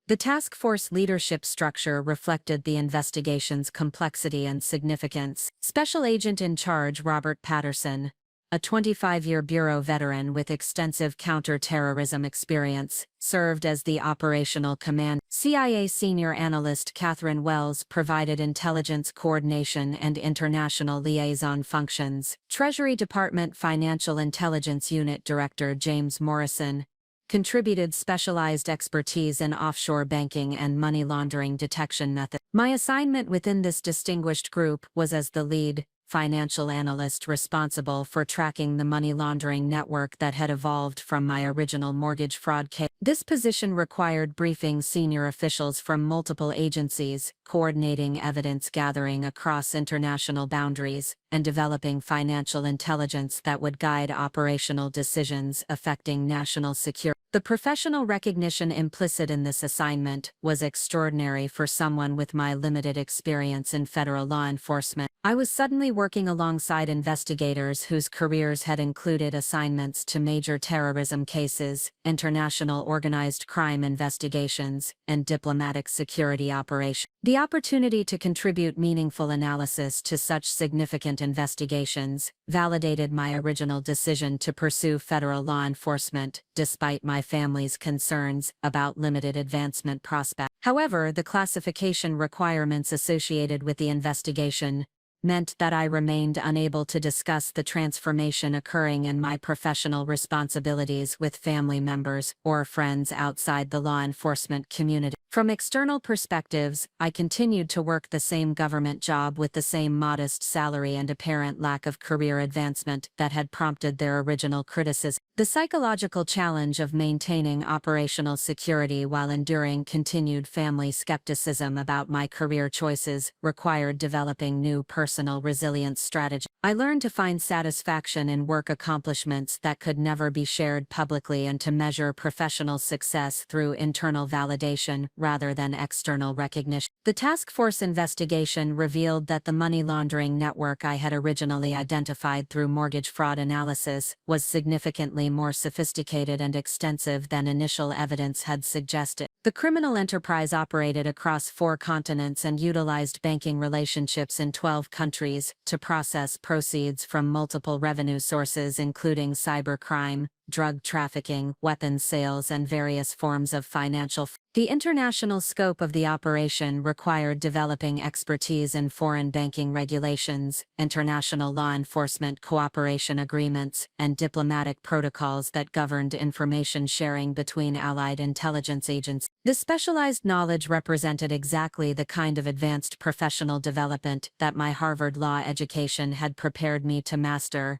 The task force leadership structure reflected the investigation's complexity and significance. Special Agent in Charge Robert Patterson, a 25-year Bureau veteran with extensive counter-terrorism experience, served as the operational command. CIA Senior Analyst Catherine Wells provided intelligence coordination and international liaison functions. Treasury Department Financial Intelligence Unit Director James Morrison contributed specialized expertise in offshore banking and money laundering detection methods. My assignment within this distinguished group was as the lead financial analyst responsible for tracking the money laundering network that had evolved from my original mortgage fraud case. This position required briefing senior officials from multiple agencies, coordinating evidence gathering across international boundaries, and developing financial intelligence that would guide operational decisions affecting national security. The professional recognition implicit in this assignment was extraordinary for someone with my limited experience in federal law enforcement. I was suddenly working alongside investigators whose careers had included assignments to major terrorism cases, international organized crime investigations, and diplomatic security operations. The opportunity to contribute meaningful analysis to such significant investigations validated my original decision to pursue federal law enforcement, despite my family's concerns about limited advancement prospects. However, the classification requirements associated with the investigation meant that I remained unable to discuss the transformation occurring in my professional responsibilities with family members or friends outside the law enforcement community. From external perspectives, I continued to work the same government job with the same modest salary and apparent lack of career advancement that had prompted their original criticism. The psychological challenge of maintaining operational security while enduring continued family skepticism about my career choices required developing new personal resilience strategies. I learned to find satisfaction in work accomplishments that could never be shared publicly and to measure professional success through internal validation rather than external recognition. The task force investigation revealed that the money laundering network I had originally identified through mortgage fraud analysis was significantly more sophisticated and extensive than initial evidence had suggested. The criminal enterprise operated across 4 continents and utilized banking relationships in 12 countries to process proceeds from multiple revenue sources including cybercrime, drug trafficking, weapons sales, and various forms of financial fraud. The international scope of the operation required developing expertise in foreign banking regulations, international law enforcement cooperation agreements, and diplomatic protocols that governed information sharing between allied intelligence agencies. This specialized knowledge represented exactly the kind of advanced professional development that my Harvard law education had prepared me to master,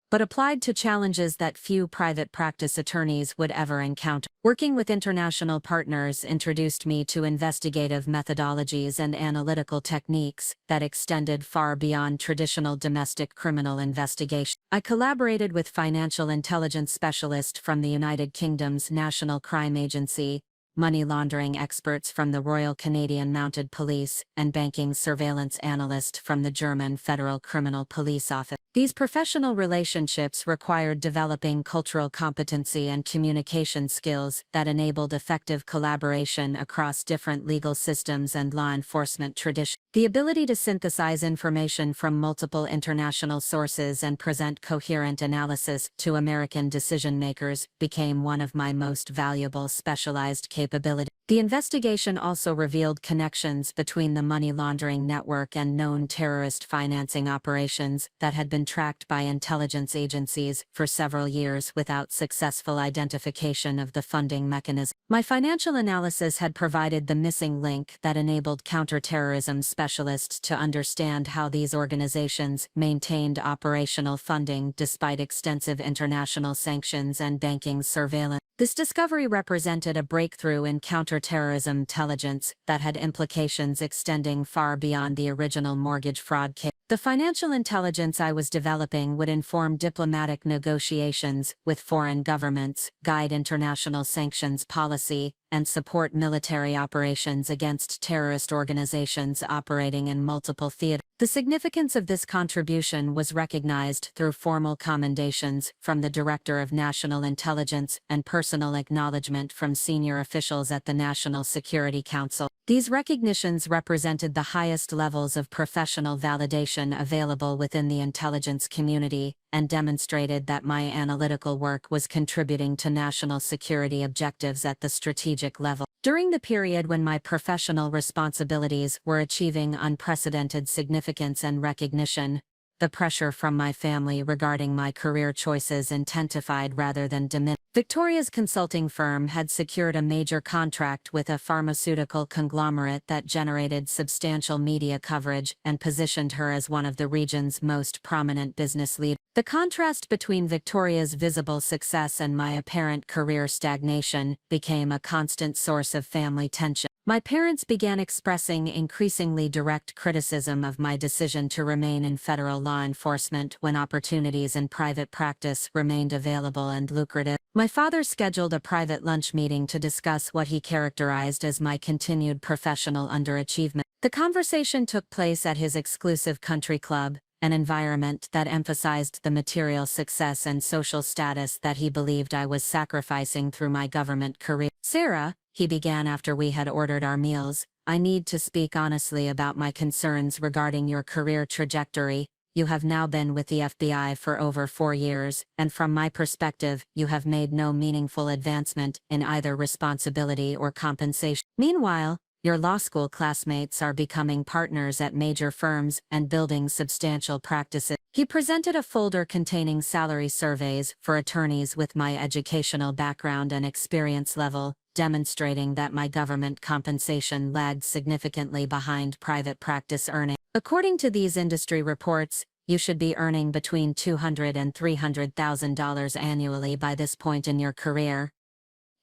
but applied to challenges that few private practice attorneys would ever encounter. Working with international partners introduced me to investigative methodologies and analytical techniques that extended far beyond traditional domestic criminal investigation. I collaborated with financial intelligence specialists from the United Kingdom's National Crime Agency, money laundering experts from the Royal Canadian Mounted Police, and banking surveillance analyst from the German Federal Criminal Police Office. These professional relationships required developing cultural competency and communication skills that enabled effective collaboration across different legal systems and law enforcement traditions. The ability to synthesize information from multiple international sources and present coherent analysis to American decision-makers became one of my most valuable specialized capabilities. The investigation also revealed connections between the money laundering network and known terrorist financing operations that had been tracked by intelligence agencies for several years without successful identification of the funding mechanism. My financial analysis had provided the missing link that enabled counterterrorism specialists to understand how these organizations maintained operational funding despite extensive international sanctions and banking surveillance. This discovery represented a breakthrough in counterterrorism intelligence that had implications extending far beyond the original mortgage fraud case. The financial intelligence I was developing would inform diplomatic negotiations with foreign governments, guide international sanctions policy, and support military operations against terrorist organizations operating in multiple theaters. The significance of this contribution was recognized through formal commendations from the Director of National Intelligence and personal acknowledgement from senior officials at the National Security Council. These recognitions represented the highest levels of professional validation available within the intelligence community and demonstrated that my analytical work was contributing to national security objectives at the strategic level. During the period when my professional responsibilities were achieving unprecedented significance and recognition, the pressure from my family regarding my career choices intensified rather than diminished. Victoria's consulting firm had secured a major contract with a pharmaceutical conglomerate that generated substantial media coverage and positioned her as one of the region's most prominent business leaders. The contrast between Victoria's visible success and my apparent career stagnation became a constant source of family tension. My parents began expressing increasingly direct criticism of my decision to remain in federal law enforcement when opportunities in private practice remained available and lucrative. My father scheduled a private lunch meeting to discuss what he characterized as my continued professional underachievement. The conversation took place at his exclusive country club, an environment that emphasized the material success and social status that he believed I was sacrificing through my government career. "Sarah," he began after we had ordered our meals, "I need to speak honestly about my concerns regarding your career trajectory. You have now been with the FBI for over 4 years, and from my perspective, you have made no meaningful advancement in either responsibility or compensation. Meanwhile, your law school classmates are becoming partners at major firms and building substantial practices." He presented a folder containing salary surveys for attorneys with my educational background and experience level, demonstrating that my government compensation lagged significantly behind private practice earnings. According to these industry reports, you should be earning between $200,000 and $300,000 annually by this point in your career.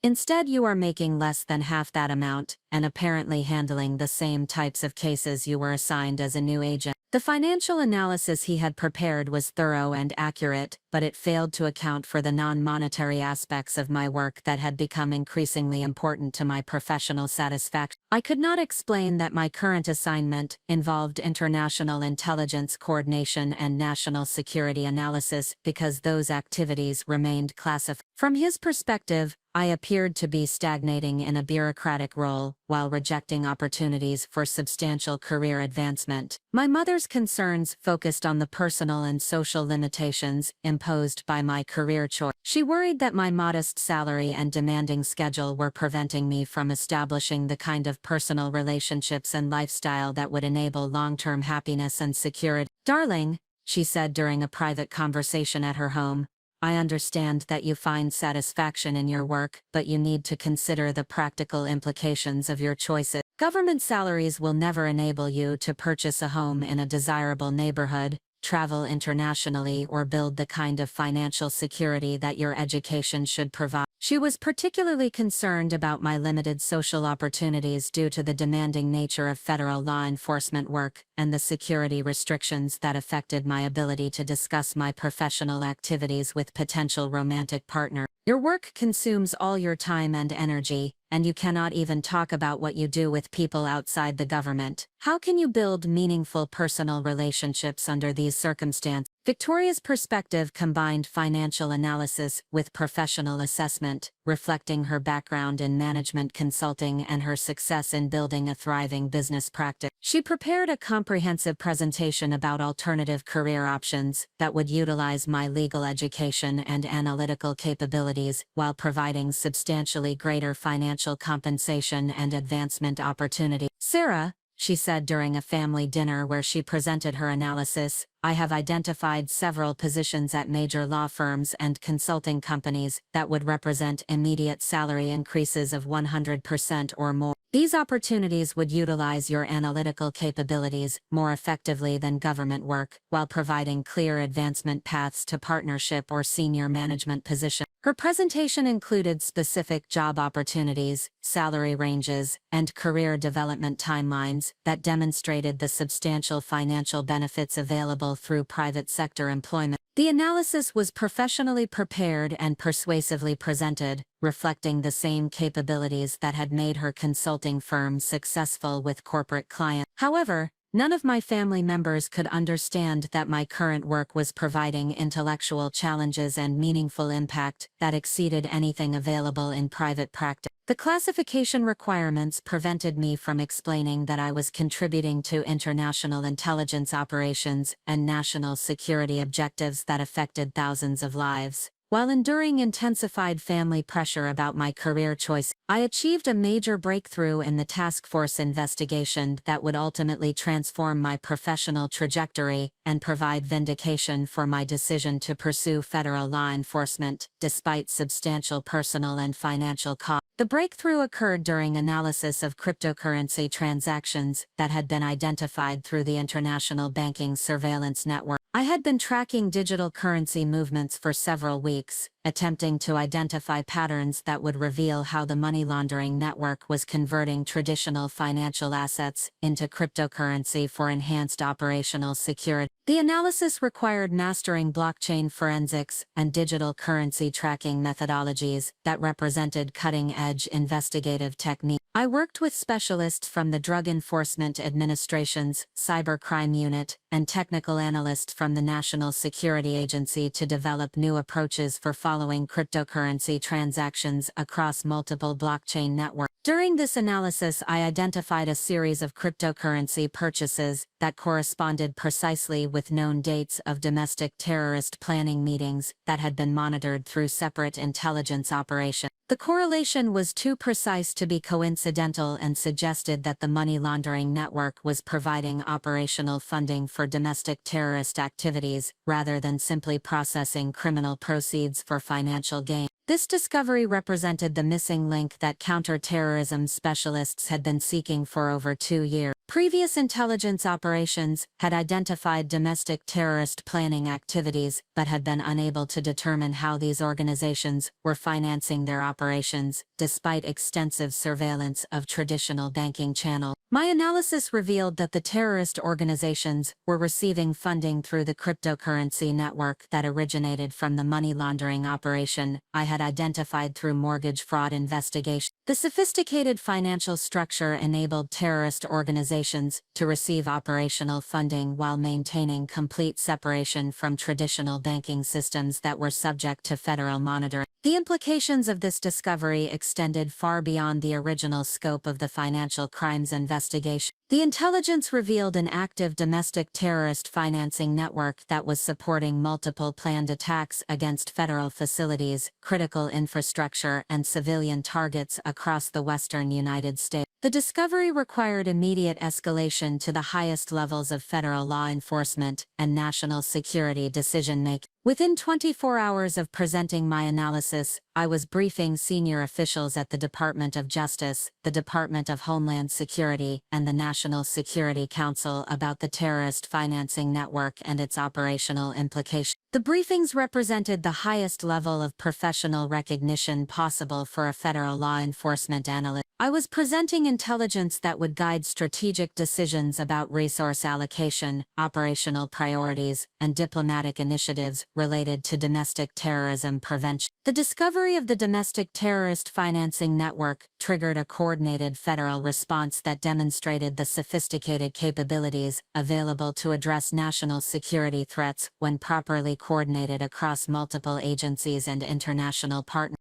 Instead, you are making less than half that amount, and apparently handling the same types of cases you were assigned as a new agent. The financial analysis he had prepared was thorough and accurate, but it failed to account for the non-monetary aspects of my work that had become increasingly important to my professional satisfaction. I could not explain that my current assignment involved international intelligence coordination and national security analysis because those activities remained classified. From his perspective, I appeared to be stagnating in a bureaucratic role while rejecting opportunities for substantial career advancement. My mother's concerns focused on the personal and social limitations imposed by my career choice. She worried that my modest salary and demanding schedule were preventing me from establishing the kind of personal relationships and lifestyle that would enable long-term happiness and security. "Darling," she said during a private conversation at her home, "I understand that you find satisfaction in your work, but you need to consider the practical implications of your choices. Government salaries will never enable you to purchase a home in a desirable neighborhood, travel internationally, or build the kind of financial security that your education should provide." She was particularly concerned about my limited social opportunities due to the demanding nature of federal law enforcement work and the security restrictions that affected my ability to discuss my professional activities with potential romantic partners. "Your work consumes all your time and energy, and you cannot even talk about what you do with people outside the government. How can you build meaningful personal relationships under these circumstances?" Victoria's perspective combined financial analysis with professional assessment, reflecting her background in management consulting and her success in building a thriving business practice. She prepared a comprehensive presentation about alternative career options that would utilize my legal education and analytical capabilities while providing substantially greater financial compensation and advancement opportunity. "Sarah," she said during a family dinner where she presented her analysis, "I have identified several positions at major law firms and consulting companies that would represent immediate salary increases of 100% or more. These opportunities would utilize your analytical capabilities more effectively than government work, while providing clear advancement paths to partnership or senior management positions." Her presentation included specific job opportunities, salary ranges, and career development timelines that demonstrated the substantial financial benefits available through private sector employment. The analysis was professionally prepared and persuasively presented, reflecting the same capabilities that had made her consulting firm successful with corporate clients. However, none of my family members could understand that my current work was providing intellectual challenges and meaningful impact that exceeded anything available in private practice. The classification requirements prevented me from explaining that I was contributing to international intelligence operations and national security objectives that affected thousands of lives. While enduring intensified family pressure about my career choice, I achieved a major breakthrough in the task force investigation that would ultimately transform my professional trajectory and provide vindication for my decision to pursue federal law enforcement, despite substantial personal and financial costs. The breakthrough occurred during analysis of cryptocurrency transactions that had been identified through the International Banking Surveillance Network. I had been tracking digital currency movements for several weeks, attempting to identify patterns that would reveal how the money laundering network was converting traditional financial assets into cryptocurrency for enhanced operational security. The analysis required mastering blockchain forensics and digital currency tracking methodologies that represented cutting-edge investigative techniques. I worked with specialists from the Drug Enforcement Administration's Cybercrime Unit and technical analysts from the National Security Agency to develop new approaches for following cryptocurrency transactions across multiple blockchain networks. During this analysis, I identified a series of cryptocurrency purchases that corresponded precisely with known dates of domestic terrorist planning meetings that had been monitored through separate intelligence operations. The correlation was too precise to be coincidental and suggested that the money laundering network was providing operational funding for domestic terrorist activities rather than simply processing criminal proceeds for financial gain. This discovery represented the missing link that counterterrorism specialists had been seeking for over 2 years. Previous intelligence operations had identified domestic terrorist planning activities but had been unable to determine how these organizations were financing their operations, despite extensive surveillance of traditional banking channels. My analysis revealed that the terrorist organizations were receiving funding through the cryptocurrency network that originated from the money laundering operation I had identified through mortgage fraud investigation. The sophisticated financial structure enabled terrorist organizations to receive operational funding while maintaining complete separation from traditional banking systems that were subject to federal monitoring. The implications of this discovery extended far beyond the original scope of the financial crimes investigation. The intelligence revealed an active domestic terrorist financing network that was supporting multiple planned attacks against federal facilities, critical infrastructure, and civilian targets across the western United States. The discovery required immediate escalation to the highest levels of federal law enforcement and national security decision-making. Within 24 hours of presenting my analysis, I was briefing senior officials at the Department of Justice, the Department of Homeland Security, and the National Security Council about the terrorist financing network and its operational implications. The briefings represented the highest level of professional recognition possible for a federal law enforcement analyst. I was presenting intelligence that would guide strategic decisions about resource allocation, operational priorities, and diplomatic initiatives related to domestic terrorism prevention. The discovery of the domestic terrorist financing network triggered a coordinated federal response that demonstrated the sophisticated capabilities available to address national security threats when properly coordinated across multiple agencies and international partners.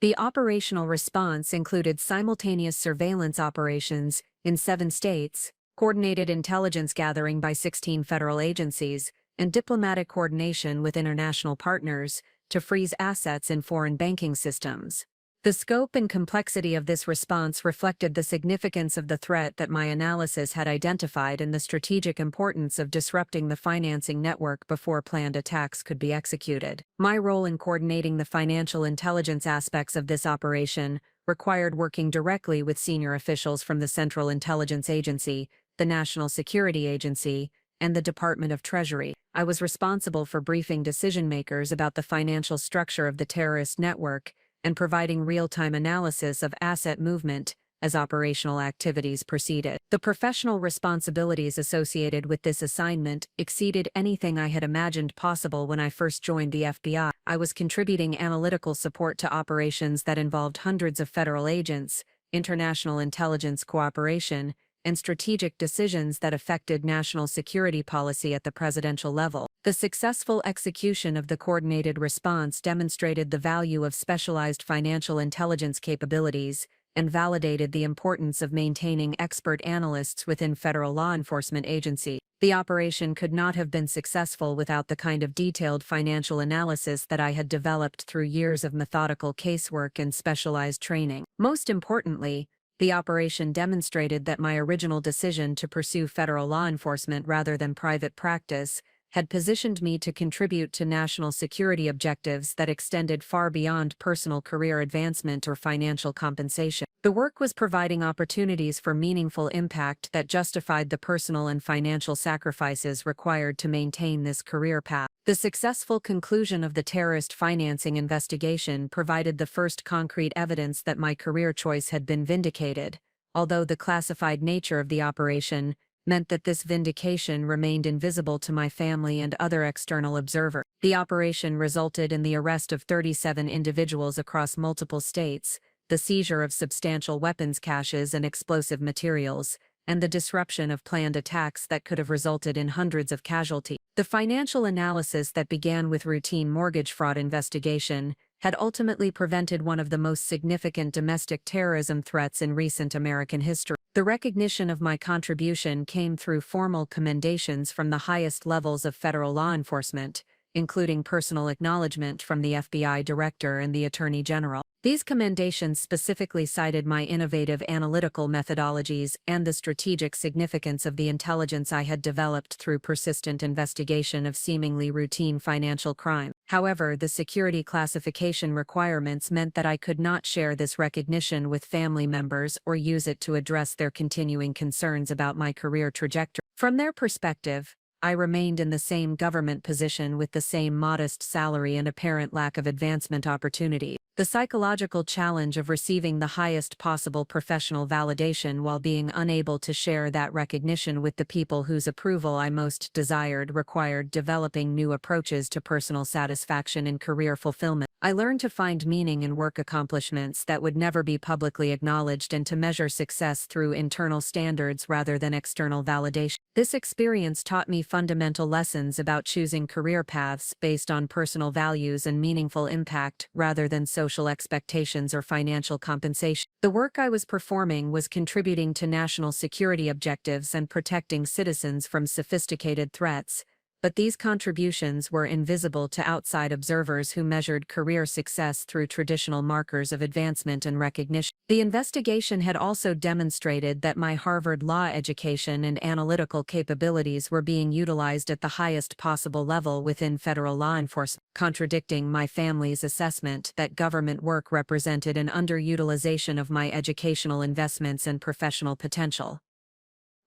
The operational response included simultaneous surveillance operations in 7 states, coordinated intelligence gathering by 16 federal agencies, and diplomatic coordination with international partners to freeze assets in foreign banking systems. The scope and complexity of this response reflected the significance of the threat that my analysis had identified and the strategic importance of disrupting the financing network before planned attacks could be executed. My role in coordinating the financial intelligence aspects of this operation required working directly with senior officials from the Central Intelligence Agency, the National Security Agency, and the Department of Treasury. I was responsible for briefing decision-makers about the financial structure of the terrorist network and providing real-time analysis of asset movement as operational activities proceeded. The professional responsibilities associated with this assignment exceeded anything I had imagined possible when I first joined the FBI. I was contributing analytical support to operations that involved hundreds of federal agents, international intelligence cooperation, and strategic decisions that affected national security policy at the presidential level. The successful execution of the coordinated response demonstrated the value of specialized financial intelligence capabilities and validated the importance of maintaining expert analysts within federal law enforcement agencies. The operation could not have been successful without the kind of detailed financial analysis that I had developed through years of methodical casework and specialized training. Most importantly, the operation demonstrated that my original decision to pursue federal law enforcement rather than private practice had positioned me to contribute to national security objectives that extended far beyond personal career advancement or financial compensation. The work was providing opportunities for meaningful impact that justified the personal and financial sacrifices required to maintain this career path. The successful conclusion of the terrorist financing investigation provided the first concrete evidence that my career choice had been vindicated, although the classified nature of the operation meant that this vindication remained invisible to my family and other external observers. The operation resulted in the arrest of 37 individuals across multiple states, the seizure of substantial weapons caches and explosive materials, and the disruption of planned attacks that could have resulted in hundreds of casualties. The financial analysis that began with routine mortgage fraud investigation had ultimately prevented one of the most significant domestic terrorism threats in recent American history. The recognition of my contribution came through formal commendations from the highest levels of federal law enforcement, including personal acknowledgement from the FBI Director and the Attorney General. These commendations specifically cited my innovative analytical methodologies and the strategic significance of the intelligence I had developed through persistent investigation of seemingly routine financial crime. However, the security classification requirements meant that I could not share this recognition with family members or use it to address their continuing concerns about my career trajectory. From their perspective, I remained in the same government position with the same modest salary and apparent lack of advancement opportunity. The psychological challenge of receiving the highest possible professional validation while being unable to share that recognition with the people whose approval I most desired required developing new approaches to personal satisfaction and career fulfillment. I learned to find meaning in work accomplishments that would never be publicly acknowledged and to measure success through internal standards rather than external validation. This experience taught me fundamental lessons about choosing career paths based on personal values and meaningful impact rather than social expectations or financial compensation. The work I was performing was contributing to national security objectives and protecting citizens from sophisticated threats, but these contributions were invisible to outside observers who measured career success through traditional markers of advancement and recognition. The investigation had also demonstrated that my Harvard law education and analytical capabilities were being utilized at the highest possible level within federal law enforcement, contradicting my family's assessment that government work represented an underutilization of my educational investments and professional potential.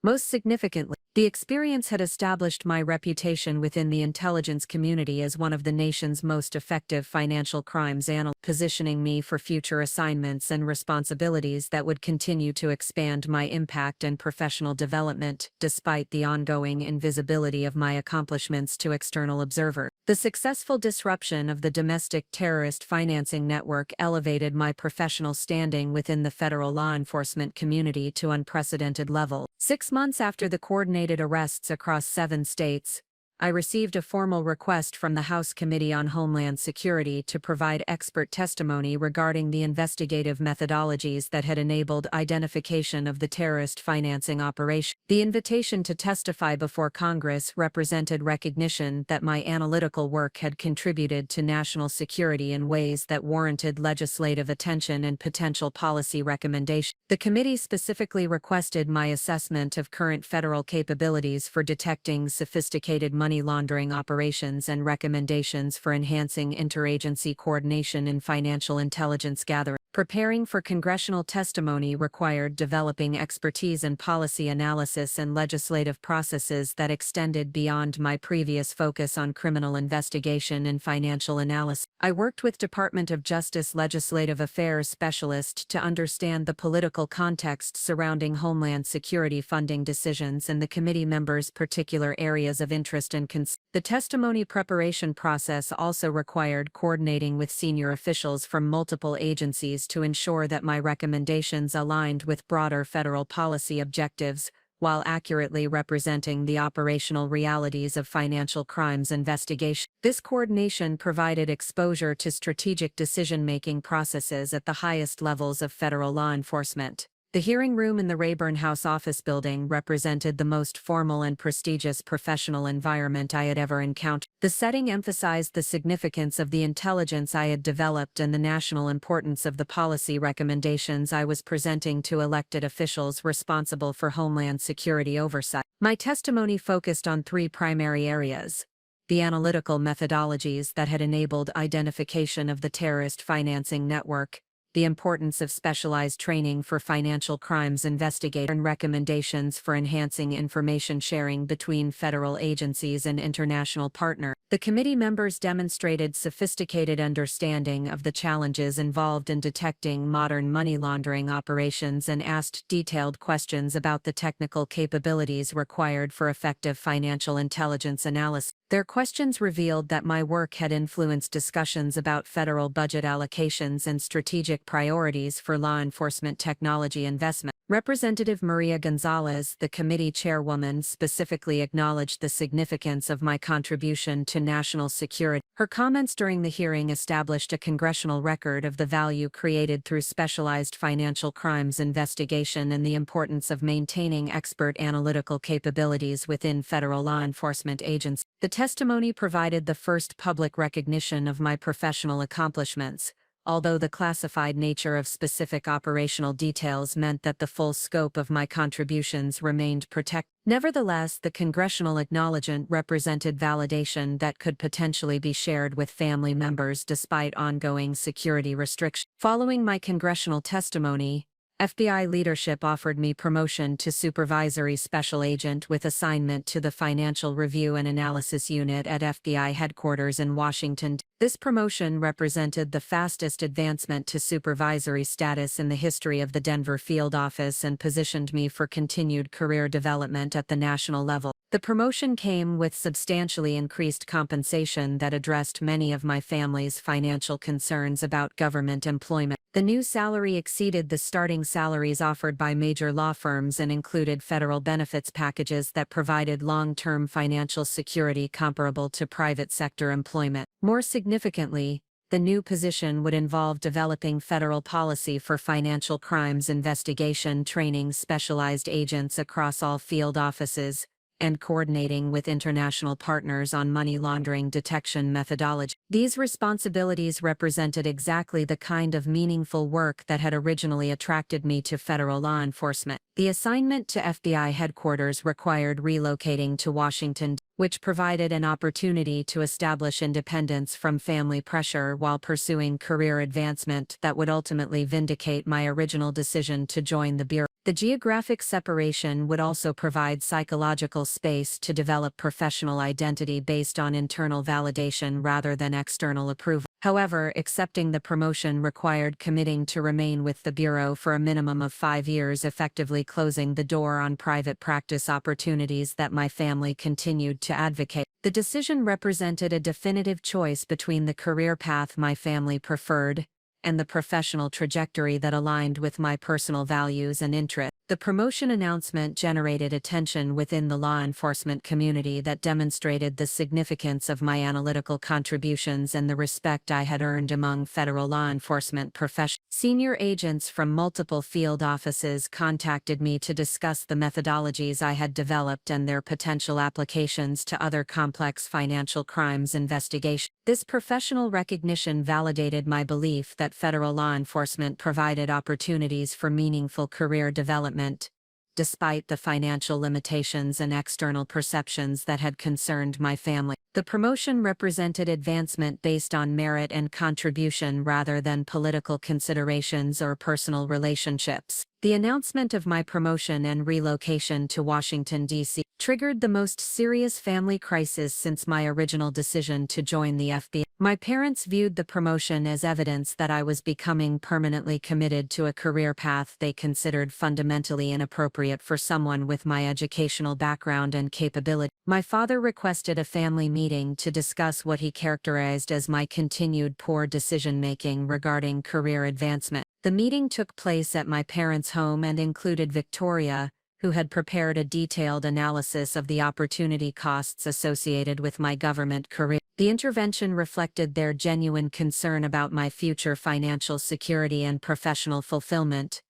Most significantly, The experience had established my reputation within the intelligence community as one of the nation's most effective financial crimes analysts, positioning me for future assignments and responsibilities that would continue to expand my impact and professional development, despite the ongoing invisibility of my accomplishments to external observers. The successful disruption of the domestic terrorist financing network elevated my professional standing within the federal law enforcement community to unprecedented levels. 6 months after the coordinated arrests across 7 states, I received a formal request from the House Committee on Homeland Security to provide expert testimony regarding the investigative methodologies that had enabled identification of the terrorist financing operation. The invitation to testify before Congress represented recognition that my analytical work had contributed to national security in ways that warranted legislative attention and potential policy recommendations. The committee specifically requested my assessment of current federal capabilities for detecting sophisticated money laundering operations and recommendations for enhancing interagency coordination in financial intelligence gathering. Preparing for congressional testimony required developing expertise in policy analysis and legislative processes that extended beyond my previous focus on criminal investigation and financial analysis. I worked with Department of Justice Legislative Affairs specialist to understand the political context surrounding Homeland Security funding decisions and the committee members' particular areas of interest and concern. The testimony preparation process also required coordinating with senior officials from multiple agencies to ensure that my recommendations aligned with broader federal policy objectives, while accurately representing the operational realities of financial crimes investigation. This coordination provided exposure to strategic decision-making processes at the highest levels of federal law enforcement. The hearing room in the Rayburn House office building represented the most formal and prestigious professional environment I had ever encountered. The setting emphasized the significance of the intelligence I had developed and the national importance of the policy recommendations I was presenting to elected officials responsible for Homeland Security oversight. My testimony focused on 3 primary areas: the analytical methodologies that had enabled identification of the terrorist financing network, the importance of specialized training for financial crimes investigators, and recommendations for enhancing information sharing between federal agencies and international partners. The committee members demonstrated sophisticated understanding of the challenges involved in detecting modern money laundering operations and asked detailed questions about the technical capabilities required for effective financial intelligence analysis. Their questions revealed that my work had influenced discussions about federal budget allocations and strategic priorities for law enforcement technology investment. Representative Maria Gonzalez, the committee chairwoman, specifically acknowledged the significance of my contribution to national security. Her comments during the hearing established a congressional record of the value created through specialized financial crimes investigation and the importance of maintaining expert analytical capabilities within federal law enforcement agencies. The testimony provided the first public recognition of my professional accomplishments, although the classified nature of specific operational details meant that the full scope of my contributions remained protected. Nevertheless, the congressional acknowledgment represented validation that could potentially be shared with family members despite ongoing security restrictions. Following my congressional testimony, FBI leadership offered me promotion to Supervisory Special Agent with assignment to the Financial Review and Analysis Unit at FBI headquarters in Washington. This promotion represented the fastest advancement to supervisory status in the history of the Denver field office and positioned me for continued career development at the national level. The promotion came with substantially increased compensation that addressed many of my family's financial concerns about government employment. The new salary exceeded the starting salaries offered by major law firms and included federal benefits packages that provided long-term financial security comparable to private sector employment. More significantly, the new position would involve developing federal policy for financial crimes investigation, training specialized agents across all field offices, and coordinating with international partners on money laundering detection methodology. These responsibilities represented exactly the kind of meaningful work that had originally attracted me to federal law enforcement. The assignment to FBI headquarters required relocating to Washington, which provided an opportunity to establish independence from family pressure while pursuing career advancement that would ultimately vindicate my original decision to join the Bureau. The geographic separation would also provide psychological space to develop professional identity based on internal validation rather than external approval. However, accepting the promotion required committing to remain with the Bureau for a minimum of 5 years, effectively closing the door on private practice opportunities that my family continued to advocate. The decision represented a definitive choice between the career path my family preferred and the professional trajectory that aligned with my personal values and interests. The promotion announcement generated attention within the law enforcement community that demonstrated the significance of my analytical contributions and the respect I had earned among federal law enforcement professionals. Senior agents from multiple field offices contacted me to discuss the methodologies I had developed and their potential applications to other complex financial crimes investigations. This professional recognition validated my belief that federal law enforcement provided opportunities for meaningful career development, despite the financial limitations and external perceptions that had concerned my family. The promotion represented advancement based on merit and contribution rather than political considerations or personal relationships. The announcement of my promotion and relocation to Washington, D.C. triggered the most serious family crisis since my original decision to join the FBI. My parents viewed the promotion as evidence that I was becoming permanently committed to a career path they considered fundamentally inappropriate for someone with my educational background and capability. My father requested a family meeting to discuss what he characterized as my continued poor decision-making regarding career advancement. The meeting took place at my parents' home and included Victoria, who had prepared a detailed analysis of the opportunity costs associated with my government career. The intervention reflected their genuine concern about my future financial security and professional fulfillment,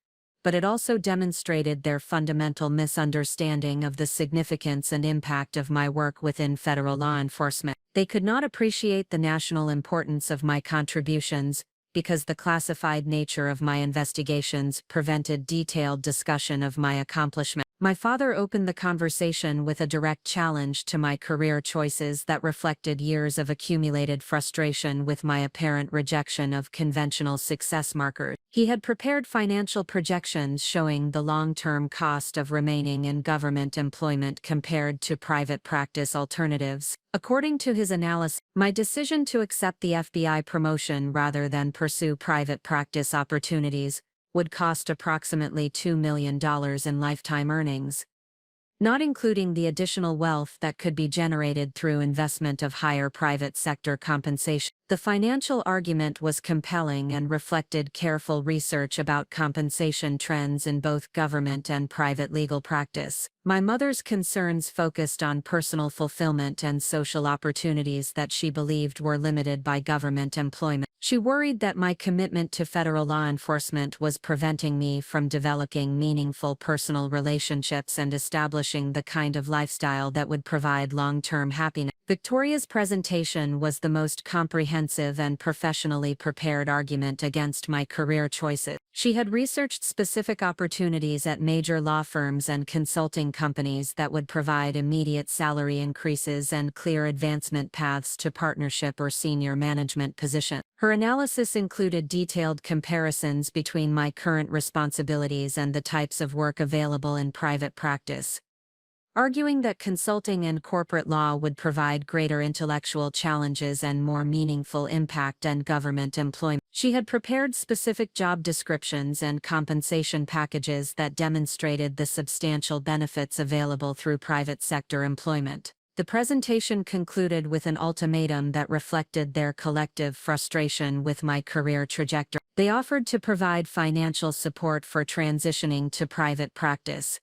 but it also demonstrated their fundamental misunderstanding of the significance and impact of my work within federal law enforcement. They could not appreciate the national importance of my contributions, because the classified nature of my investigations prevented detailed discussion of my accomplishments. My father opened the conversation with a direct challenge to my career choices that reflected years of accumulated frustration with my apparent rejection of conventional success markers. He had prepared financial projections showing the long-term cost of remaining in government employment compared to private practice alternatives. According to his analysis, my decision to accept the FBI promotion rather than pursue private practice opportunities would cost approximately $2 million in lifetime earnings, not including the additional wealth that could be generated through investment of higher private sector compensation. The financial argument was compelling and reflected careful research about compensation trends in both government and private legal practice. My mother's concerns focused on personal fulfillment and social opportunities that she believed were limited by government employment. She worried that my commitment to federal law enforcement was preventing me from developing meaningful personal relationships and establishing the kind of lifestyle that would provide long-term happiness. Victoria's presentation was the most comprehensive and professionally prepared argument against my career choices. She had researched specific opportunities at major law firms and consulting companies that would provide immediate salary increases and clear advancement paths to partnership or senior management positions. Her analysis included detailed comparisons between my current responsibilities and the types of work available in private practice, arguing that consulting and corporate law would provide greater intellectual challenges and more meaningful impact than government employment. She had prepared specific job descriptions and compensation packages that demonstrated the substantial benefits available through private sector employment. The presentation concluded with an ultimatum that reflected their collective frustration with my career trajectory. They offered to provide financial support for transitioning to private practice,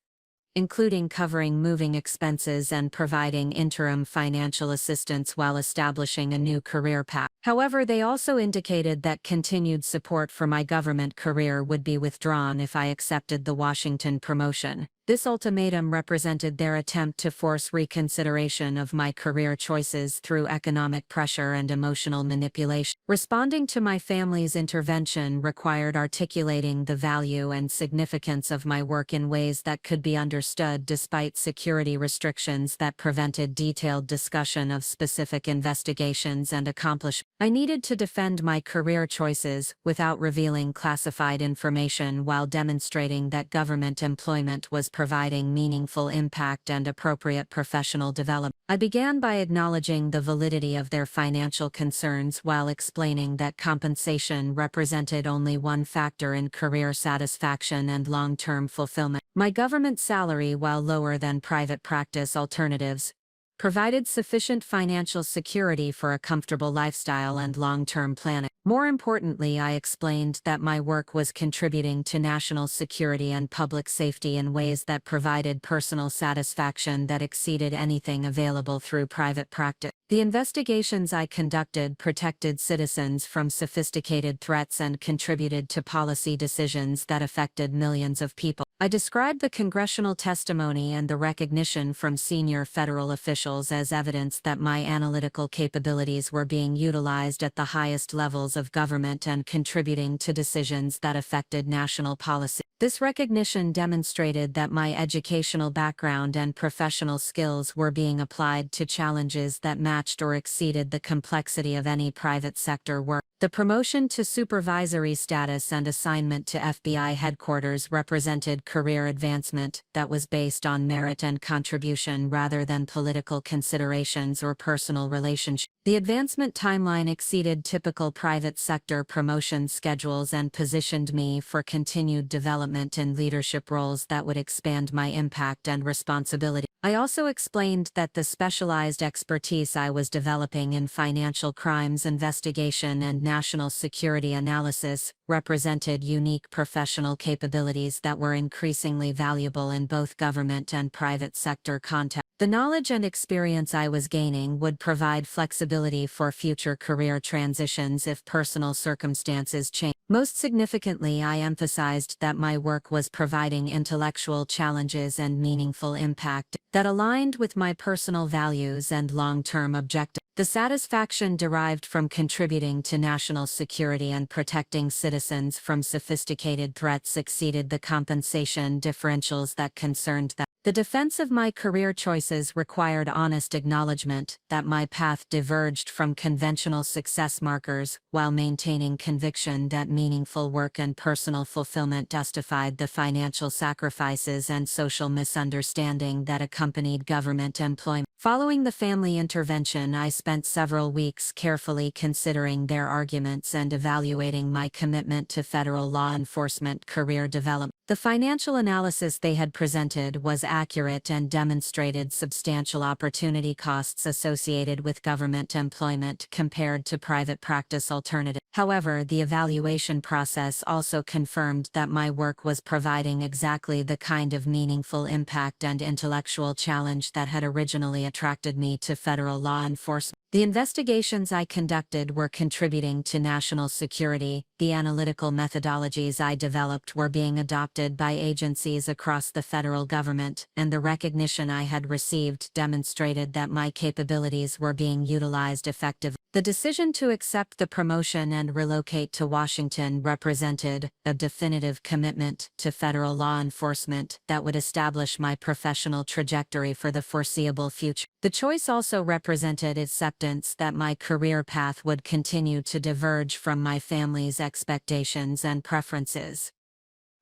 including covering moving expenses and providing interim financial assistance while establishing a new career path. However, they also indicated that continued support for my government career would be withdrawn if I accepted the Washington promotion. This ultimatum represented their attempt to force reconsideration of my career choices through economic pressure and emotional manipulation. Responding to my family's intervention required articulating the value and significance of my work in ways that could be understood despite security restrictions that prevented detailed discussion of specific investigations and accomplishments. I needed to defend my career choices without revealing classified information while demonstrating that government employment was providing meaningful impact and appropriate professional development. I began by acknowledging the validity of their financial concerns while explaining that compensation represented only one factor in career satisfaction and long-term fulfillment. My government salary, while lower than private practice alternatives, provided sufficient financial security for a comfortable lifestyle and long-term planning. More importantly, I explained that my work was contributing to national security and public safety in ways that provided personal satisfaction that exceeded anything available through private practice. The investigations I conducted protected citizens from sophisticated threats and contributed to policy decisions that affected millions of people. I described the congressional testimony and the recognition from senior federal officials as evidence that my analytical capabilities were being utilized at the highest levels of government and contributing to decisions that affected national policy. This recognition demonstrated that my educational background and professional skills were being applied to challenges that matched or exceeded the complexity of any private sector work. The promotion to supervisory status and assignment to FBI headquarters represented career advancement that was based on merit and contribution rather than political considerations or personal relationships. The advancement timeline exceeded typical private sector promotion schedules and positioned me for continued development in leadership roles that would expand my impact and responsibility. I also explained that the specialized expertise I was developing in financial crimes investigation and national security analysis represented unique professional capabilities that were increasingly valuable in both government and private sector contexts. The knowledge and experience I was gaining would provide flexibility for future career transitions if personal circumstances changed. Most significantly, I emphasized that my work was providing intellectual challenges and meaningful impact that aligned with my personal values and long-term objectives. The satisfaction derived from contributing to national security and protecting citizens from sophisticated threats exceeded the compensation differentials that concerned them. The defense of my career choices required honest acknowledgement that my path diverged from conventional success markers while maintaining conviction that meaningful work and personal fulfillment justified the financial sacrifices and social misunderstanding that accompanied government employment. Following the family intervention, I spent several weeks carefully considering their arguments and evaluating my commitment to federal law enforcement career development. The financial analysis they had presented was accurate and demonstrated substantial opportunity costs associated with government employment compared to private practice alternatives. However, the evaluation process also confirmed that my work was providing exactly the kind of meaningful impact and intellectual challenge that had originally attracted me to federal law enforcement. The investigations I conducted were contributing to national security. The analytical methodologies I developed were being adopted by agencies across the federal government, and the recognition I had received demonstrated that my capabilities were being utilized effectively. The decision to accept the promotion and relocate to Washington represented a definitive commitment to federal law enforcement that would establish my professional trajectory for the foreseeable future. The choice also represented acceptance that my career path would continue to diverge from my family's expectations and preferences.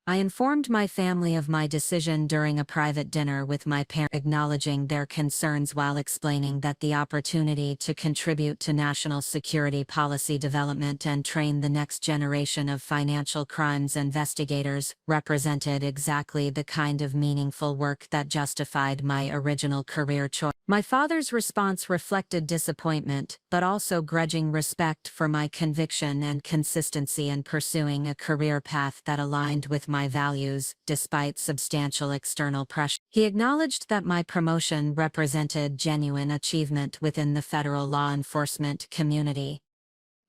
I informed my family of my decision during a private dinner with my parents, acknowledging their concerns while explaining that the opportunity to contribute to national security policy development and train the next generation of financial crimes investigators represented exactly the kind of meaningful work that justified my original career choice. My father's response reflected disappointment, but also grudging respect for my conviction and consistency in pursuing a career path that aligned with my values, despite substantial external pressure. He acknowledged that my promotion represented genuine achievement within the federal law enforcement community.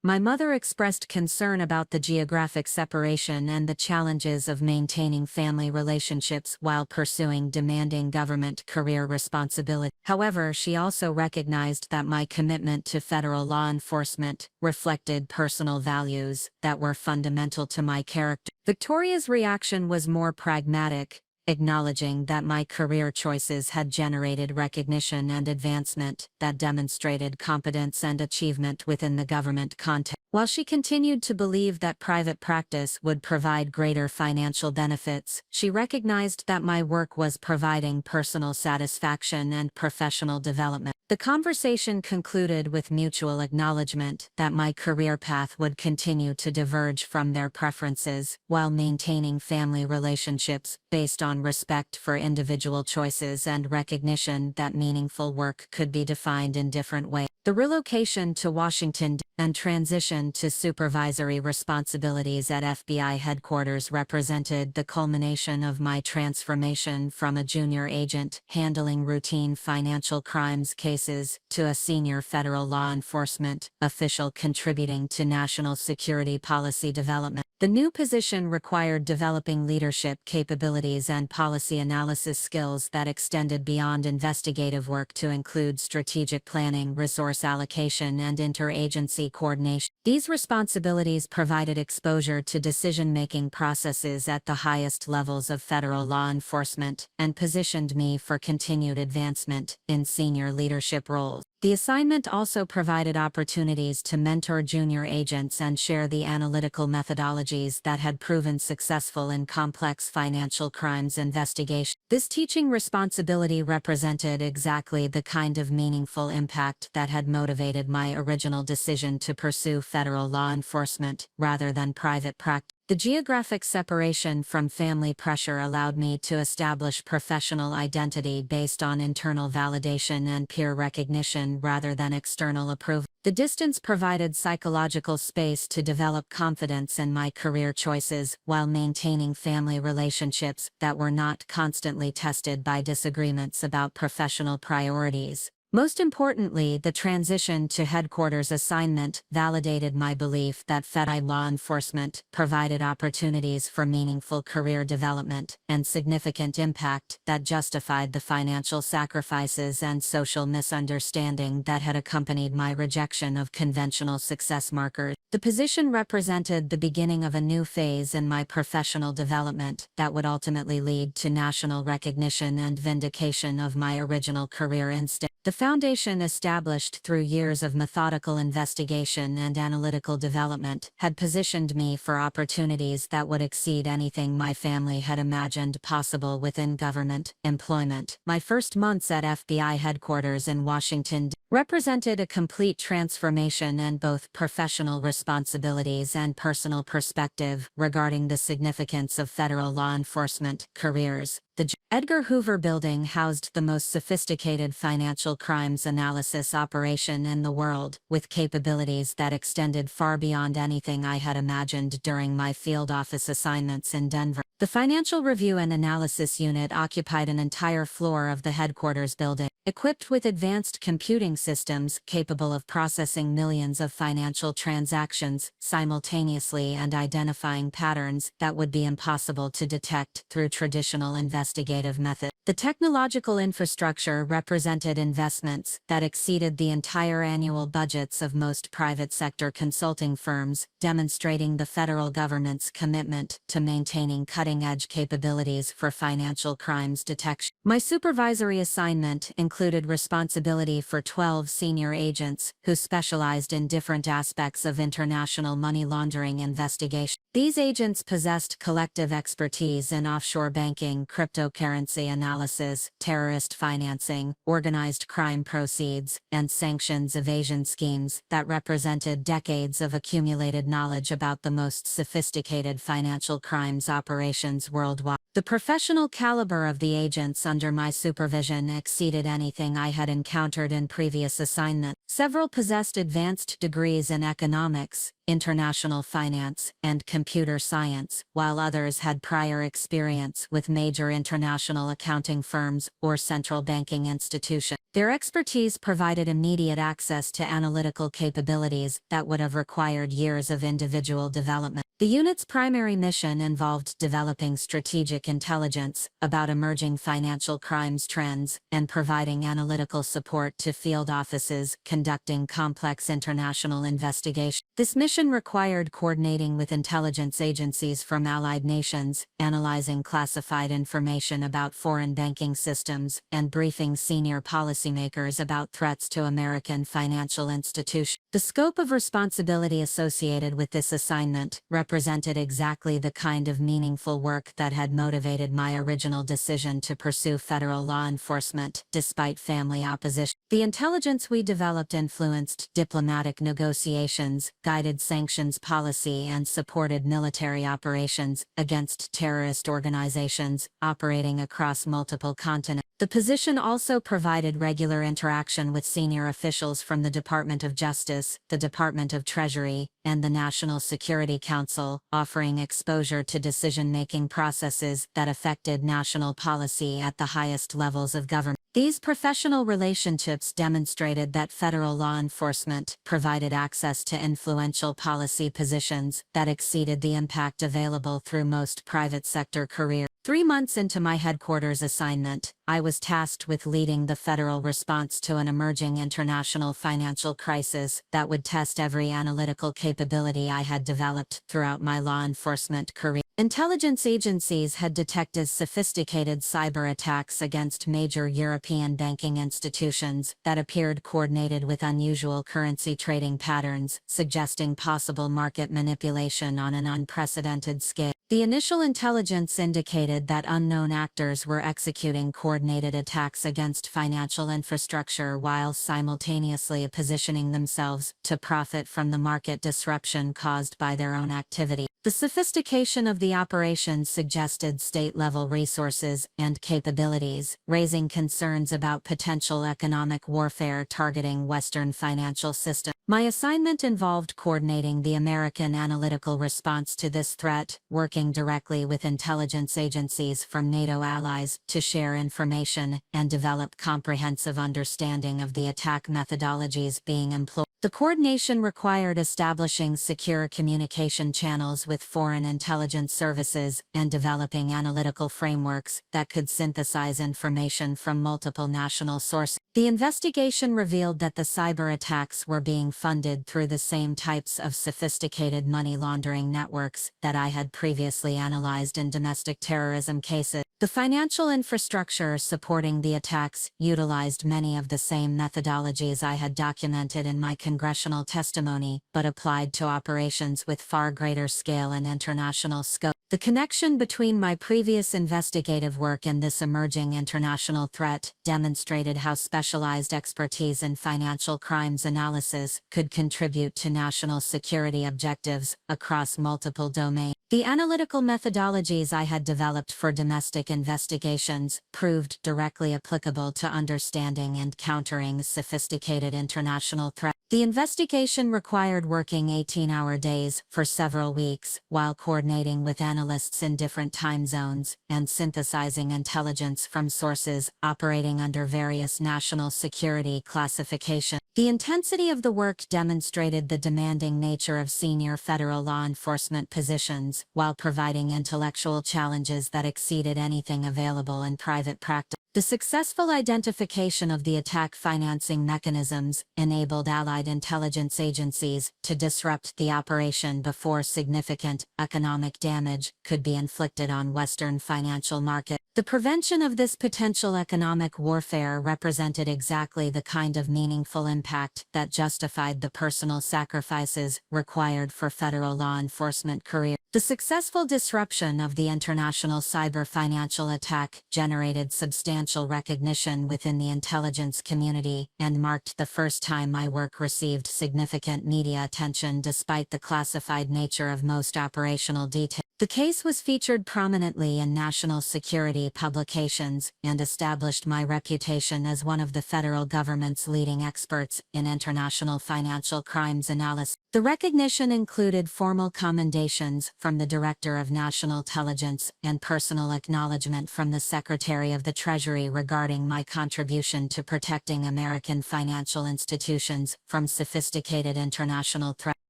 My mother expressed concern about the geographic separation and the challenges of maintaining family relationships while pursuing demanding government career responsibility. However, she also recognized that my commitment to federal law enforcement reflected personal values that were fundamental to my character. Victoria's reaction was more pragmatic, acknowledging that my career choices had generated recognition and advancement that demonstrated competence and achievement within the government context. While she continued to believe that private practice would provide greater financial benefits, she recognized that my work was providing personal satisfaction and professional development. The conversation concluded with mutual acknowledgement that my career path would continue to diverge from their preferences, while maintaining family relationships based on respect for individual choices and recognition that meaningful work could be defined in different ways. The relocation to Washington and transition to supervisory responsibilities at FBI headquarters represented the culmination of my transformation from a junior agent handling routine financial crimes cases to a senior federal law enforcement official contributing to national security policy development. The new position required developing leadership capabilities and policy analysis skills that extended beyond investigative work to include strategic planning, resource allocation, and interagency coordination. These responsibilities provided exposure to decision-making processes at the highest levels of federal law enforcement and positioned me for continued advancement in senior leadership roles. The assignment also provided opportunities to mentor junior agents and share the analytical methodologies that had proven successful in complex financial crimes investigation. This teaching responsibility represented exactly the kind of meaningful impact that had motivated my original decision to pursue federal law enforcement rather than private practice. The geographic separation from family pressure allowed me to establish professional identity based on internal validation and peer recognition rather than external approval. The distance provided psychological space to develop confidence in my career choices while maintaining family relationships that were not constantly tested by disagreements about professional priorities. Most importantly, the transition to headquarters assignment validated my belief that federal law enforcement provided opportunities for meaningful career development and significant impact that justified the financial sacrifices and social misunderstanding that had accompanied my rejection of conventional success markers. The position represented the beginning of a new phase in my professional development that would ultimately lead to national recognition and vindication of my original career instinct. The foundation established through years of methodical investigation and analytical development had positioned me for opportunities that would exceed anything my family had imagined possible within government employment. My first months at FBI headquarters in Washington represented a complete transformation in both professional responsibilities and personal perspective regarding the significance of federal law enforcement careers. The Edgar Hoover Building housed the most sophisticated financial crimes analysis operation in the world, with capabilities that extended far beyond anything I had imagined during my field office assignments in Denver. The Financial Review and Analysis Unit occupied an entire floor of the headquarters building, equipped with advanced computing systems capable of processing millions of financial transactions simultaneously and identifying patterns that would be impossible to detect through traditional investigative methods. The technological infrastructure represented investments that exceeded the entire annual budgets of most private sector consulting firms, demonstrating the federal government's commitment to maintaining cutting-edge capabilities for financial crimes detection. My supervisory assignment included responsibility for 12 senior agents who specialized in different aspects of international money laundering investigation. These agents possessed collective expertise in offshore banking, cryptocurrency analysis, terrorist financing, organized crime proceeds, and sanctions evasion schemes that represented decades of accumulated knowledge about the most sophisticated financial crimes operations worldwide. The professional caliber of the agents under my supervision exceeded anything I had encountered in previous assignments. Several possessed advanced degrees in economics, international finance, and computer science, while others had prior experience with major international accounting firms or central banking institutions. Their expertise provided immediate access to analytical capabilities that would have required years of individual development. The unit's primary mission involved developing strategic intelligence about emerging financial crimes trends and providing analytical support to field offices conducting complex international investigations. This mission required coordinating with intelligence agencies from allied nations, analyzing classified information about foreign banking systems, and briefing senior policymakers about threats to American financial institutions. The scope of responsibility associated with this assignment represented exactly the kind of meaningful work that had motivated my original decision to pursue federal law enforcement, despite family opposition. The intelligence we developed influenced diplomatic negotiations, guided sanctions policy, and supported military operations against terrorist organizations operating across multiple continents. The position also provided regular interaction with senior officials from the Department of Justice, the Department of Treasury, and the National Security Council, offering exposure to decision-making processes that affected national policy at the highest levels of government. These professional relationships demonstrated that federal law enforcement provided access to influential policy positions that exceeded the impact available through most private sector careers. 3 months into my headquarters assignment, I was tasked with leading the federal response to an emerging international financial crisis that would test every analytical capability I had developed throughout my law enforcement career. Intelligence agencies had detected sophisticated cyber attacks against major European banking institutions that appeared coordinated with unusual currency trading patterns, suggesting possible market manipulation on an unprecedented scale. The initial intelligence indicated that unknown actors were executing coordinated attacks against financial infrastructure while simultaneously positioning themselves to profit from the market disruption caused by their own activity. The sophistication of the operation suggested state-level resources and capabilities, raising concerns about potential economic warfare targeting Western financial systems. My assignment involved coordinating the American analytical response to this threat, working directly with intelligence agencies from NATO allies to share information and develop comprehensive understanding of the attack methodologies being employed. The coordination required establishing secure communication channels with foreign intelligence services and developing analytical frameworks that could synthesize information from multiple national sources. The investigation revealed that the cyber attacks were being funded through the same types of sophisticated money laundering networks that I had previously analyzed in domestic terrorism cases. The financial infrastructure supporting the attacks utilized many of the same methodologies I had documented in my congressional testimony, but applied to operations with far greater scale and international scope. The connection between my previous investigative work and this emerging international threat demonstrated how specialized expertise in financial crimes analysis could contribute to national security objectives across multiple domains. The analytical methodologies I had developed for domestic investigations proved directly applicable to understanding and countering sophisticated international threats. The investigation required working 18-hour days for several weeks, while coordinating with analysts in different time zones and synthesizing intelligence from sources operating under various national security classifications. The intensity of the work demonstrated the demanding nature of senior federal law enforcement positions, while providing intellectual challenges that exceeded anything available in private practice. The successful identification of the attack financing mechanisms enabled allied intelligence agencies to disrupt the operation before significant economic damage could be inflicted on Western financial markets. The prevention of this potential economic warfare represented exactly the kind of meaningful impact that justified the personal sacrifices required for federal law enforcement career. The successful disruption of the international cyber financial attack generated substantial recognition within the intelligence community and marked the first time my work received significant media attention despite the classified nature of most operational details. The case was featured prominently in national security publications and established my reputation as one of the federal government's leading experts in international financial crimes analysis. The recognition included formal commendations from the Director of National Intelligence and personal acknowledgement from the Secretary of the Treasury regarding my contribution to protecting American financial institutions from sophisticated international threats.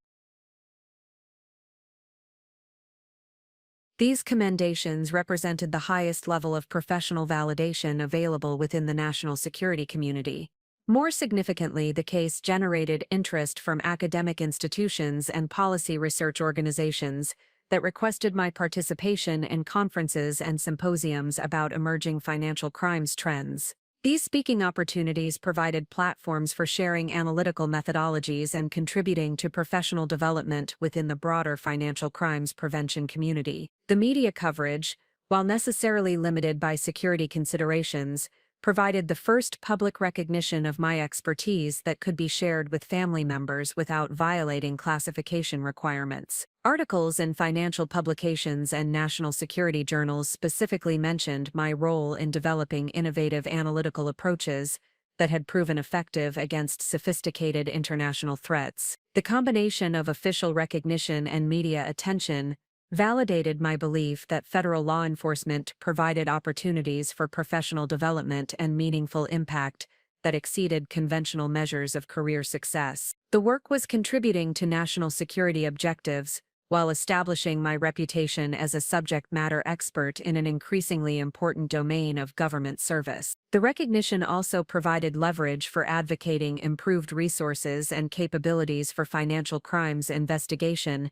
These commendations represented the highest level of professional validation available within the national security community. More significantly, the case generated interest from academic institutions and policy research organizations that requested my participation in conferences and symposiums about emerging financial crimes trends. These speaking opportunities provided platforms for sharing analytical methodologies and contributing to professional development within the broader financial crimes prevention community. The media coverage, while necessarily limited by security considerations, provided the first public recognition of my expertise that could be shared with family members without violating classification requirements. Articles in financial publications and national security journals specifically mentioned my role in developing innovative analytical approaches that had proven effective against sophisticated international threats. The combination of official recognition and media attention validated my belief that federal law enforcement provided opportunities for professional development and meaningful impact that exceeded conventional measures of career success. The work was contributing to national security objectives, while establishing my reputation as a subject matter expert in an increasingly important domain of government service. The recognition also provided leverage for advocating improved resources and capabilities for financial crimes investigation,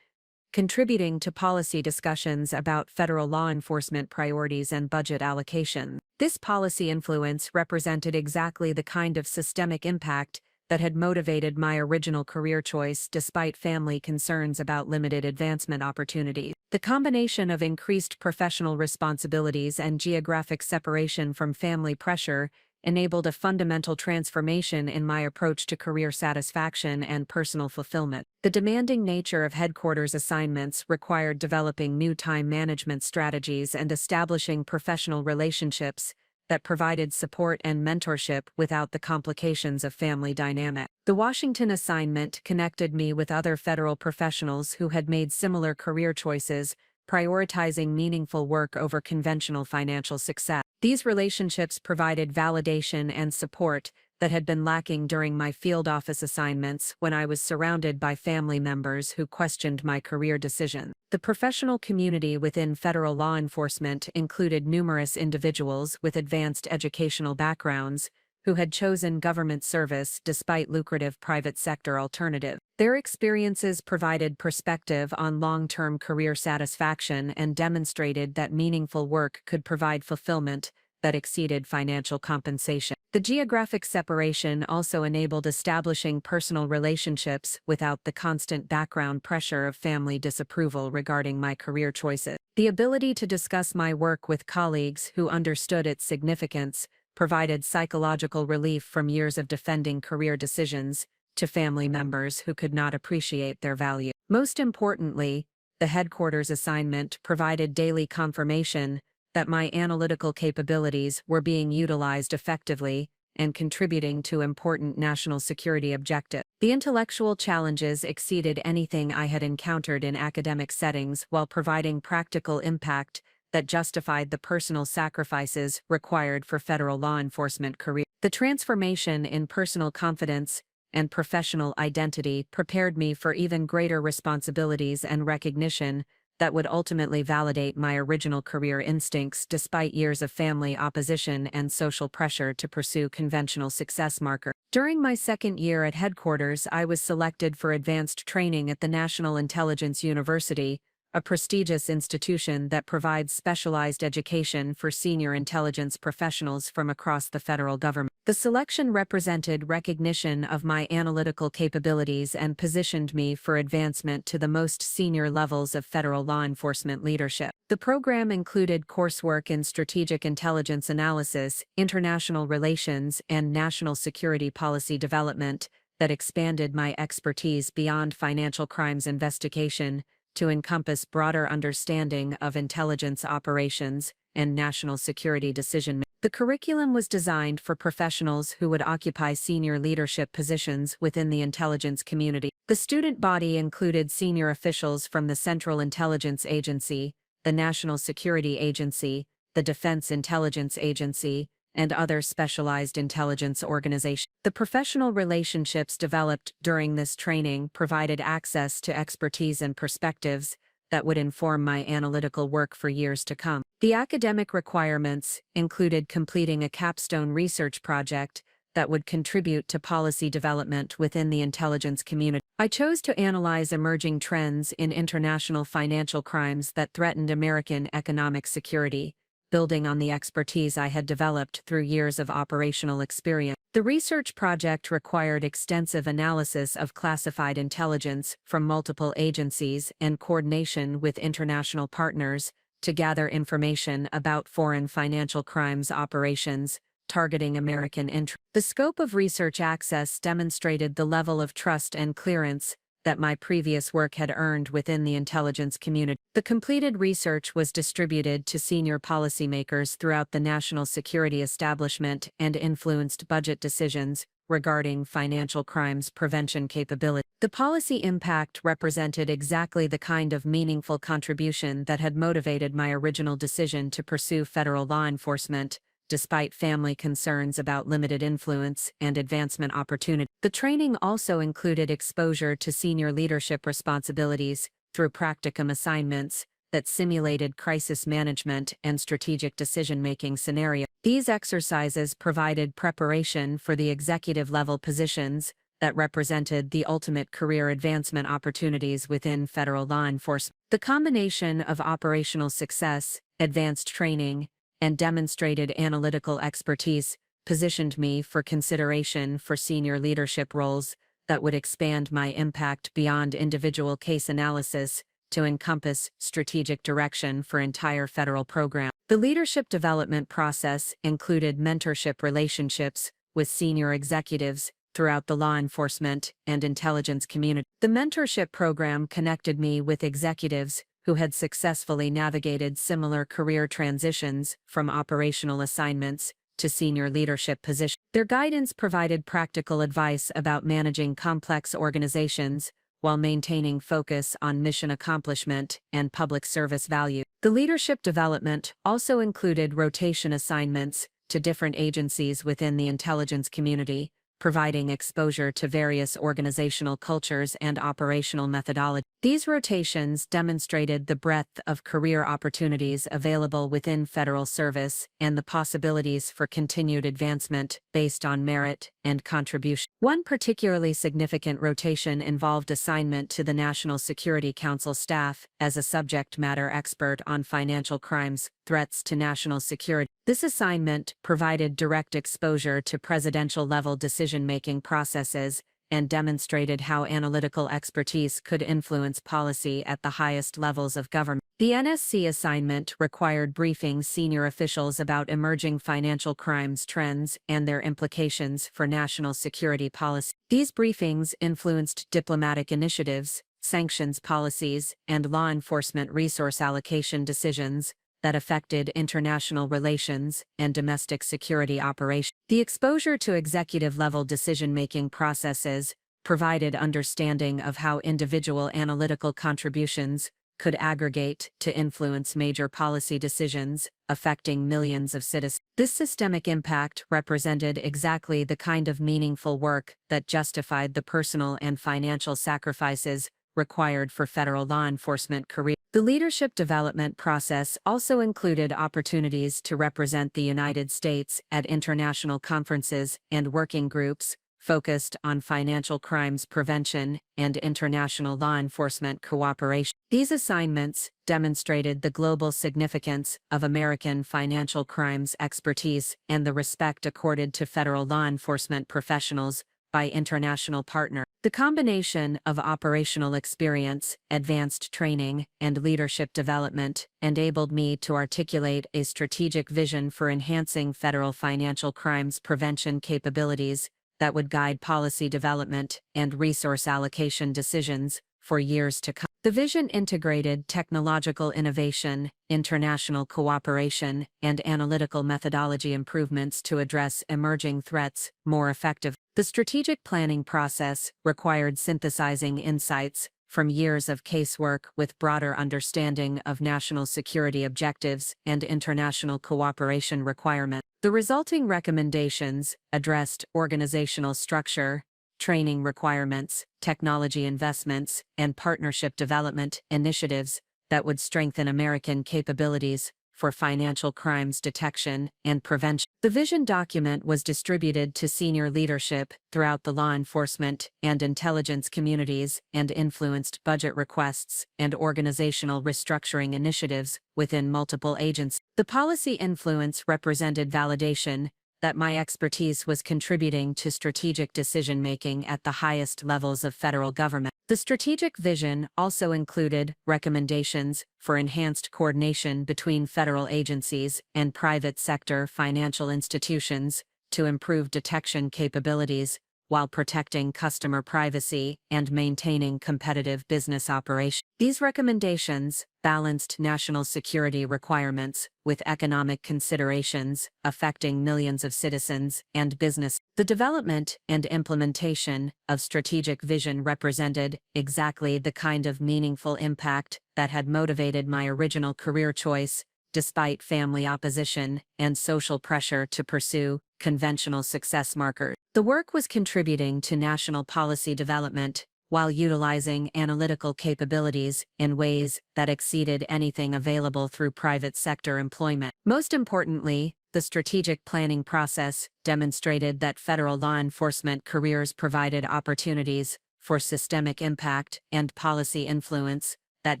contributing to policy discussions about federal law enforcement priorities and budget allocation. This policy influence represented exactly the kind of systemic impact that had motivated my original career choice despite family concerns about limited advancement opportunities. The combination of increased professional responsibilities and geographic separation from family pressure enabled a fundamental transformation in my approach to career satisfaction and personal fulfillment. The demanding nature of headquarters assignments required developing new time management strategies and establishing professional relationships that provided support and mentorship without the complications of family dynamic. The Washington assignment connected me with other federal professionals who had made similar career choices, prioritizing meaningful work over conventional financial success. These relationships provided validation and support that had been lacking during my field office assignments when I was surrounded by family members who questioned my career decision. The professional community within federal law enforcement included numerous individuals with advanced educational backgrounds who had chosen government service despite lucrative private sector alternatives. Their experiences provided perspective on long-term career satisfaction and demonstrated that meaningful work could provide fulfillment that exceeded financial compensation. The geographic separation also enabled establishing personal relationships without the constant background pressure of family disapproval regarding my career choices. The ability to discuss my work with colleagues who understood its significance provided psychological relief from years of defending career decisions to family members who could not appreciate their value. Most importantly, the headquarters assignment provided daily confirmation that my analytical capabilities were being utilized effectively and contributing to important national security objectives. The intellectual challenges exceeded anything I had encountered in academic settings while providing practical impact that justified the personal sacrifices required for federal law enforcement career. The transformation in personal confidence and professional identity prepared me for even greater responsibilities and recognition that would ultimately validate my original career instincts despite years of family opposition and social pressure to pursue conventional success markers. During my second year at headquarters, I was selected for advanced training at the National Intelligence University, a prestigious institution that provides specialized education for senior intelligence professionals from across the federal government. The selection represented recognition of my analytical capabilities and positioned me for advancement to the most senior levels of federal law enforcement leadership. The program included coursework in strategic intelligence analysis, international relations, and national security policy development that expanded my expertise beyond financial crimes investigation to encompass broader understanding of intelligence operations and national security decision-making. The curriculum was designed for professionals who would occupy senior leadership positions within the intelligence community. The student body included senior officials from the Central Intelligence Agency, the National Security Agency, the Defense Intelligence Agency, and other specialized intelligence organizations. The professional relationships developed during this training provided access to expertise and perspectives that would inform my analytical work for years to come. The academic requirements included completing a capstone research project that would contribute to policy development within the intelligence community. I chose to analyze emerging trends in international financial crimes that threatened American economic security, building on the expertise I had developed through years of operational experience. The research project required extensive analysis of classified intelligence from multiple agencies and coordination with international partners to gather information about foreign financial crimes operations targeting American interests. The scope of research access demonstrated the level of trust and clearance that my previous work had earned within the intelligence community. The completed research was distributed to senior policymakers throughout the national security establishment and influenced budget decisions regarding financial crimes prevention capability. The policy impact represented exactly the kind of meaningful contribution that had motivated my original decision to pursue federal law enforcement, despite family concerns about limited influence and advancement opportunity. The training also included exposure to senior leadership responsibilities through practicum assignments that simulated crisis management and strategic decision-making scenarios. These exercises provided preparation for the executive-level positions that represented the ultimate career advancement opportunities within federal law enforcement. The combination of operational success, advanced training, and demonstrated analytical expertise positioned me for consideration for senior leadership roles that would expand my impact beyond individual case analysis to encompass strategic direction for entire federal program. The leadership development process included mentorship relationships with senior executives throughout the law enforcement and intelligence community. The mentorship program connected me with executives who had successfully navigated similar career transitions from operational assignments to senior leadership positions. Their guidance provided practical advice about managing complex organizations while maintaining focus on mission accomplishment and public service value. The leadership development also included rotation assignments to different agencies within the intelligence community, providing exposure to various organizational cultures and operational methodologies. These rotations demonstrated the breadth of career opportunities available within federal service and the possibilities for continued advancement based on merit and contribution. One particularly significant rotation involved assignment to the National Security Council staff as a subject matter expert on financial crimes, threats to national security. This assignment provided direct exposure to presidential-level decision-making processes and demonstrated how analytical expertise could influence policy at the highest levels of government. The NSC assignment required briefing senior officials about emerging financial crimes trends and their implications for national security policy. These briefings influenced diplomatic initiatives, sanctions policies, and law enforcement resource allocation decisions that affected international relations and domestic security operations. The exposure to executive-level decision-making processes provided understanding of how individual analytical contributions could aggregate to influence major policy decisions affecting millions of citizens. This systemic impact represented exactly the kind of meaningful work that justified the personal and financial sacrifices required for federal law enforcement careers. The leadership development process also included opportunities to represent the United States at international conferences and working groups focused on financial crimes prevention and international law enforcement cooperation. These assignments demonstrated the global significance of American financial crimes expertise and the respect accorded to federal law enforcement professionals by international partners. The combination of operational experience, advanced training, and leadership development enabled me to articulate a strategic vision for enhancing federal financial crimes prevention capabilities that would guide policy development and resource allocation decisions for years to come. The vision integrated technological innovation, international cooperation, and analytical methodology improvements to address emerging threats more effectively. The strategic planning process required synthesizing insights from years of casework with broader understanding of national security objectives and international cooperation requirements. The resulting recommendations addressed organizational structure, training requirements, technology investments, and partnership development initiatives that would strengthen American capabilities for financial crimes detection and prevention. The vision document was distributed to senior leadership throughout the law enforcement and intelligence communities and influenced budget requests and organizational restructuring initiatives within multiple agencies. The policy influence represented validation that my expertise was contributing to strategic decision-making at the highest levels of federal government. The strategic vision also included recommendations for enhanced coordination between federal agencies and private sector financial institutions to improve detection capabilities while protecting customer privacy and maintaining competitive business operations. These recommendations balanced national security requirements with economic considerations affecting millions of citizens and business. The development and implementation of strategic vision represented exactly the kind of meaningful impact that had motivated my original career choice, despite family opposition and social pressure to pursue conventional success markers. The work was contributing to national policy development while utilizing analytical capabilities in ways that exceeded anything available through private sector employment. Most importantly, the strategic planning process demonstrated that federal law enforcement careers provided opportunities for systemic impact and policy influence that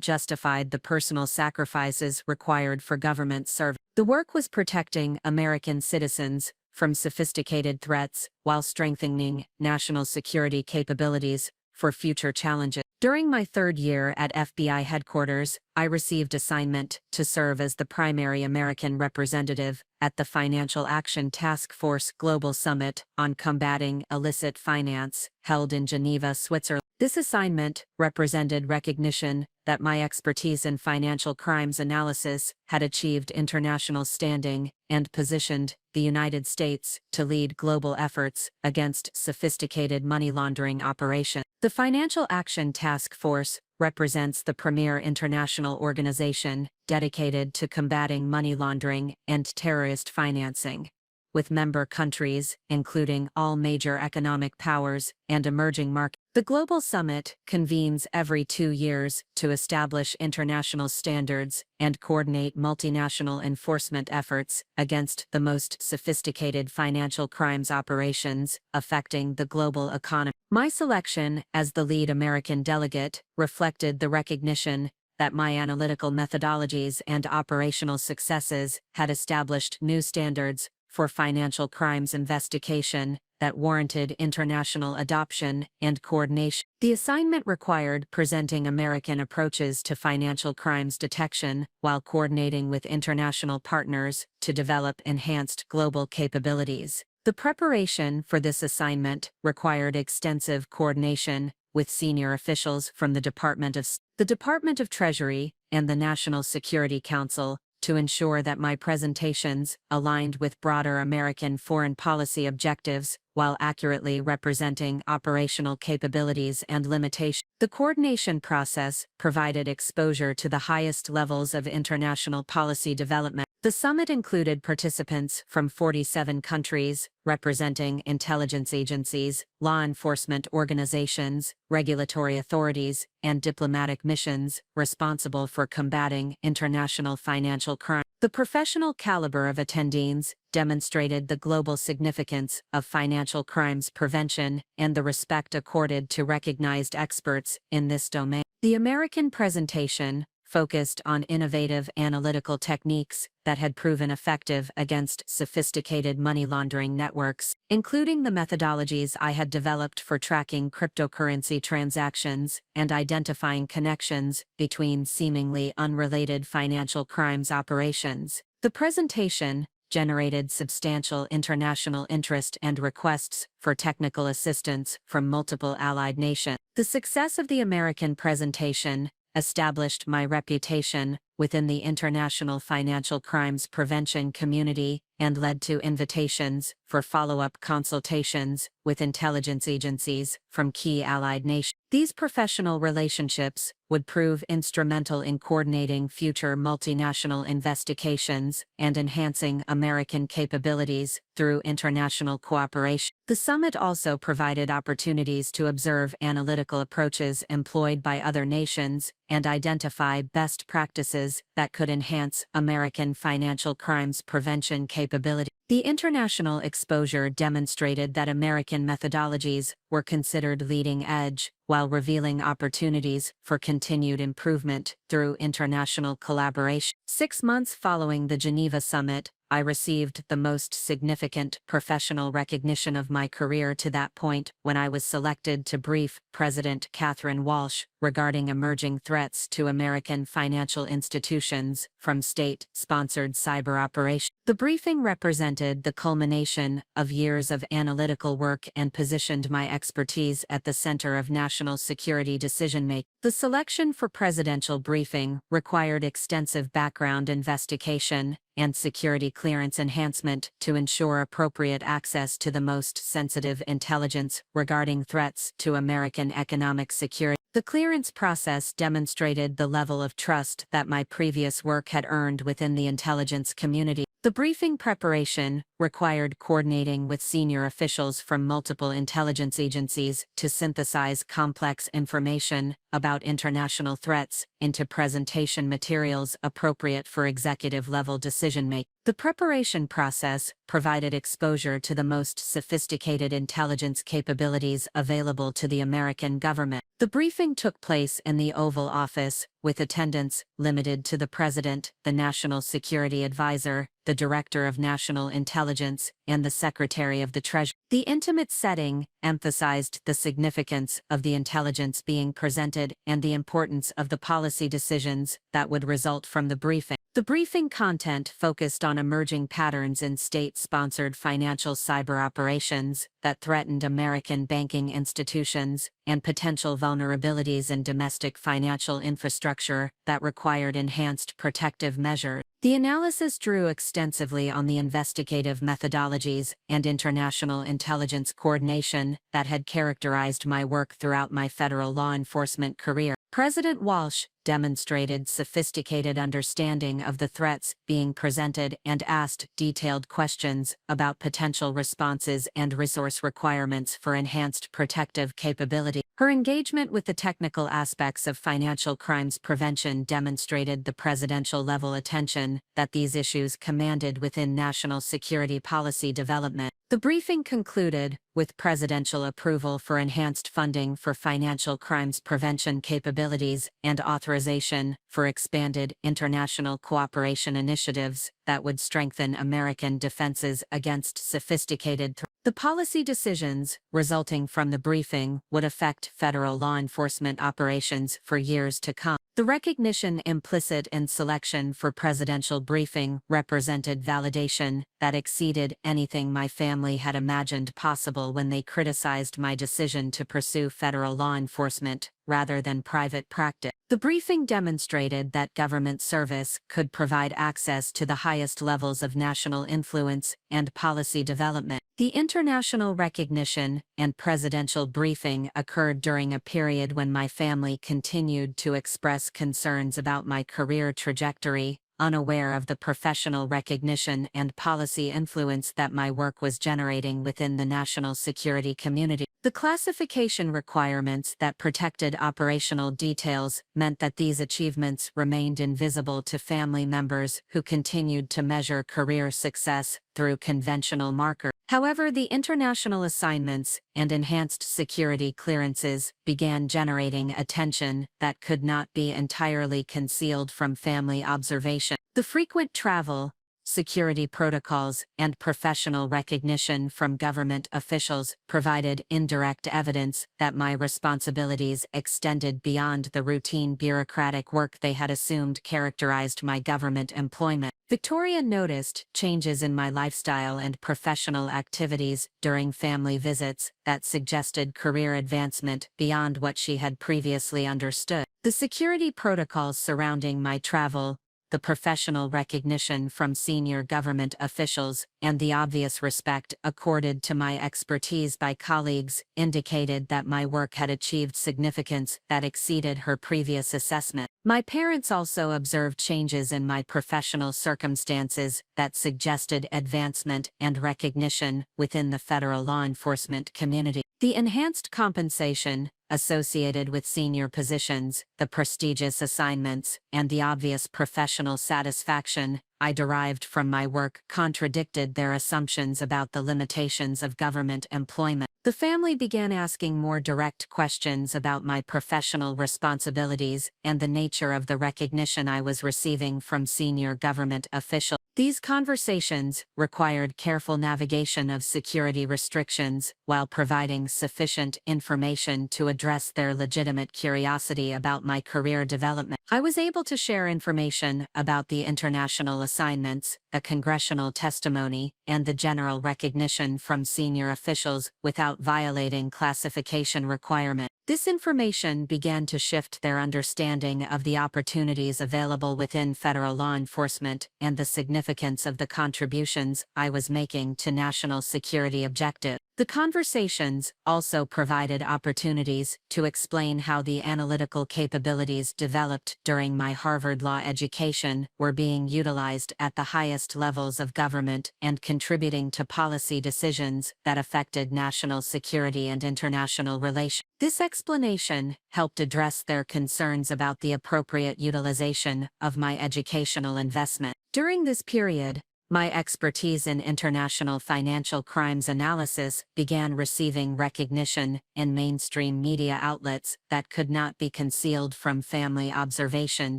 justified the personal sacrifices required for government service. The work was protecting American citizens from sophisticated threats while strengthening national security capabilities for future challenges. During my third year at FBI headquarters, I received assignment to serve as the primary American representative at the Financial Action Task Force Global Summit on Combating Illicit Finance, held in Geneva, Switzerland. This assignment represented recognition that my expertise in financial crimes analysis had achieved international standing and positioned the United States to lead global efforts against sophisticated money laundering operations. The Financial Action Task Force represents the premier international organization dedicated to combating money laundering and terrorist financing, with member countries including all major economic powers and emerging markets. The Global Summit convenes every 2 years to establish international standards and coordinate multinational enforcement efforts against the most sophisticated financial crimes operations affecting the global economy. My selection as the lead American delegate reflected the recognition that my analytical methodologies and operational successes had established new standards for financial crimes investigation that warranted international adoption and coordination. The assignment required presenting American approaches to financial crimes detection while coordinating with international partners to develop enhanced global capabilities. The preparation for this assignment required extensive coordination with senior officials from the Department of Treasury, and the National Security Council to ensure that my presentations aligned with broader American foreign policy objectives while accurately representing operational capabilities and limitations. The coordination process provided exposure to the highest levels of international policy development. The summit included participants from 47 countries, representing intelligence agencies, law enforcement organizations, regulatory authorities, and diplomatic missions responsible for combating international financial crime. The professional caliber of attendees demonstrated the global significance of financial crimes prevention and the respect accorded to recognized experts in this domain. The American presentation focused on innovative analytical techniques that had proven effective against sophisticated money laundering networks, including the methodologies I had developed for tracking cryptocurrency transactions and identifying connections between seemingly unrelated financial crimes operations. The presentation generated substantial international interest and requests for technical assistance from multiple allied nations. The success of the American presentation established my reputation within the international financial crimes prevention community and led to invitations for follow-up consultations with intelligence agencies from key allied nations. These professional relationships would prove instrumental in coordinating future multinational investigations and enhancing American capabilities through international cooperation. The summit also provided opportunities to observe analytical approaches employed by other nations and identify best practices that could enhance American financial crimes prevention capability. The international exposure demonstrated that American methodologies were considered leading edge, while revealing opportunities for continued improvement through international collaboration. 6 months following the Geneva summit, I received the most significant professional recognition of my career to that point when I was selected to brief President Catherine Walsh regarding emerging threats to American financial institutions from state-sponsored cyber operations. The briefing represented the culmination of years of analytical work and positioned my expertise at the center of national security decision-making. The selection for presidential briefing required extensive background investigation and security clearance enhancement to ensure appropriate access to the most sensitive intelligence regarding threats to American economic security. The clearance process demonstrated the level of trust that my previous work had earned within the intelligence community. The briefing preparation required coordinating with senior officials from multiple intelligence agencies to synthesize complex information about international threats into presentation materials appropriate for executive-level decision-making. The preparation process provided exposure to the most sophisticated intelligence capabilities available to the American government. The briefing took place in the Oval Office, with attendance limited to the President, the National Security Advisor, the Director of National Intelligence, and the Secretary of the Treasury. The intimate setting emphasized the significance of the intelligence being presented and the importance of the policy decisions that would result from the briefing. The briefing content focused on emerging patterns in state-sponsored financial cyber operations that threatened American banking institutions and potential vulnerabilities in domestic financial infrastructure that required enhanced protective measures. The analysis drew extensively on the investigative methodologies and international intelligence coordination that had characterized my work throughout my federal law enforcement career. President Walsh demonstrated sophisticated understanding of the threats being presented and asked detailed questions about potential responses and resource requirements for enhanced protective capability. Her engagement with the technical aspects of financial crimes prevention demonstrated the presidential-level attention that these issues commanded within national security policy development. The briefing concluded with presidential approval for enhanced funding for financial crimes prevention capabilities and authorization for expanded international cooperation initiatives that would strengthen American defenses against sophisticated threats. The policy decisions resulting from the briefing would affect federal law enforcement operations for years to come. The recognition implicit in selection for presidential briefing represented validation that exceeded anything my family had imagined possible when they criticized my decision to pursue federal law enforcement rather than private practice. The briefing demonstrated that government service could provide access to the highest levels of national influence and policy development. The international recognition and presidential briefing occurred during a period when my family continued to express concerns about my career trajectory, unaware of the professional recognition and policy influence that my work was generating within the national security community. The classification requirements that protected operational details meant that these achievements remained invisible to family members who continued to measure career success through conventional markers. However, the international assignments and enhanced security clearances began generating attention that could not be entirely concealed from family observation. The frequent travel, security protocols, and professional recognition from government officials provided indirect evidence that my responsibilities extended beyond the routine bureaucratic work they had assumed characterized my government employment. Victoria noticed changes in my lifestyle and professional activities during family visits that suggested career advancement beyond what she had previously understood. The security protocols surrounding my travel, the professional recognition from senior government officials, and the obvious respect accorded to my expertise by colleagues indicated that my work had achieved significance that exceeded her previous assessment. My parents also observed changes in my professional circumstances that suggested advancement and recognition within the federal law enforcement community. The enhanced compensation associated with senior positions, the prestigious assignments, and the obvious professional satisfaction I derived from my work contradicted their assumptions about the limitations of government employment. The family began asking more direct questions about my professional responsibilities and the nature of the recognition I was receiving from senior government officials. These conversations required careful navigation of security restrictions while providing sufficient information to address their legitimate curiosity about my career development. I was able to share information about the international assignments, the congressional testimony, and the general recognition from senior officials without violating classification requirements. This information began to shift their understanding of the opportunities available within federal law enforcement and the significance of the contributions I was making to national security objectives. The conversations also provided opportunities to explain how the analytical capabilities developed during my Harvard Law education were being utilized at the highest levels of government and contributing to policy decisions that affected national security and international relations. This explanation helped address their concerns about the appropriate utilization of my educational investment. During this period, my expertise in international financial crimes analysis began receiving recognition in mainstream media outlets that could not be concealed from family observation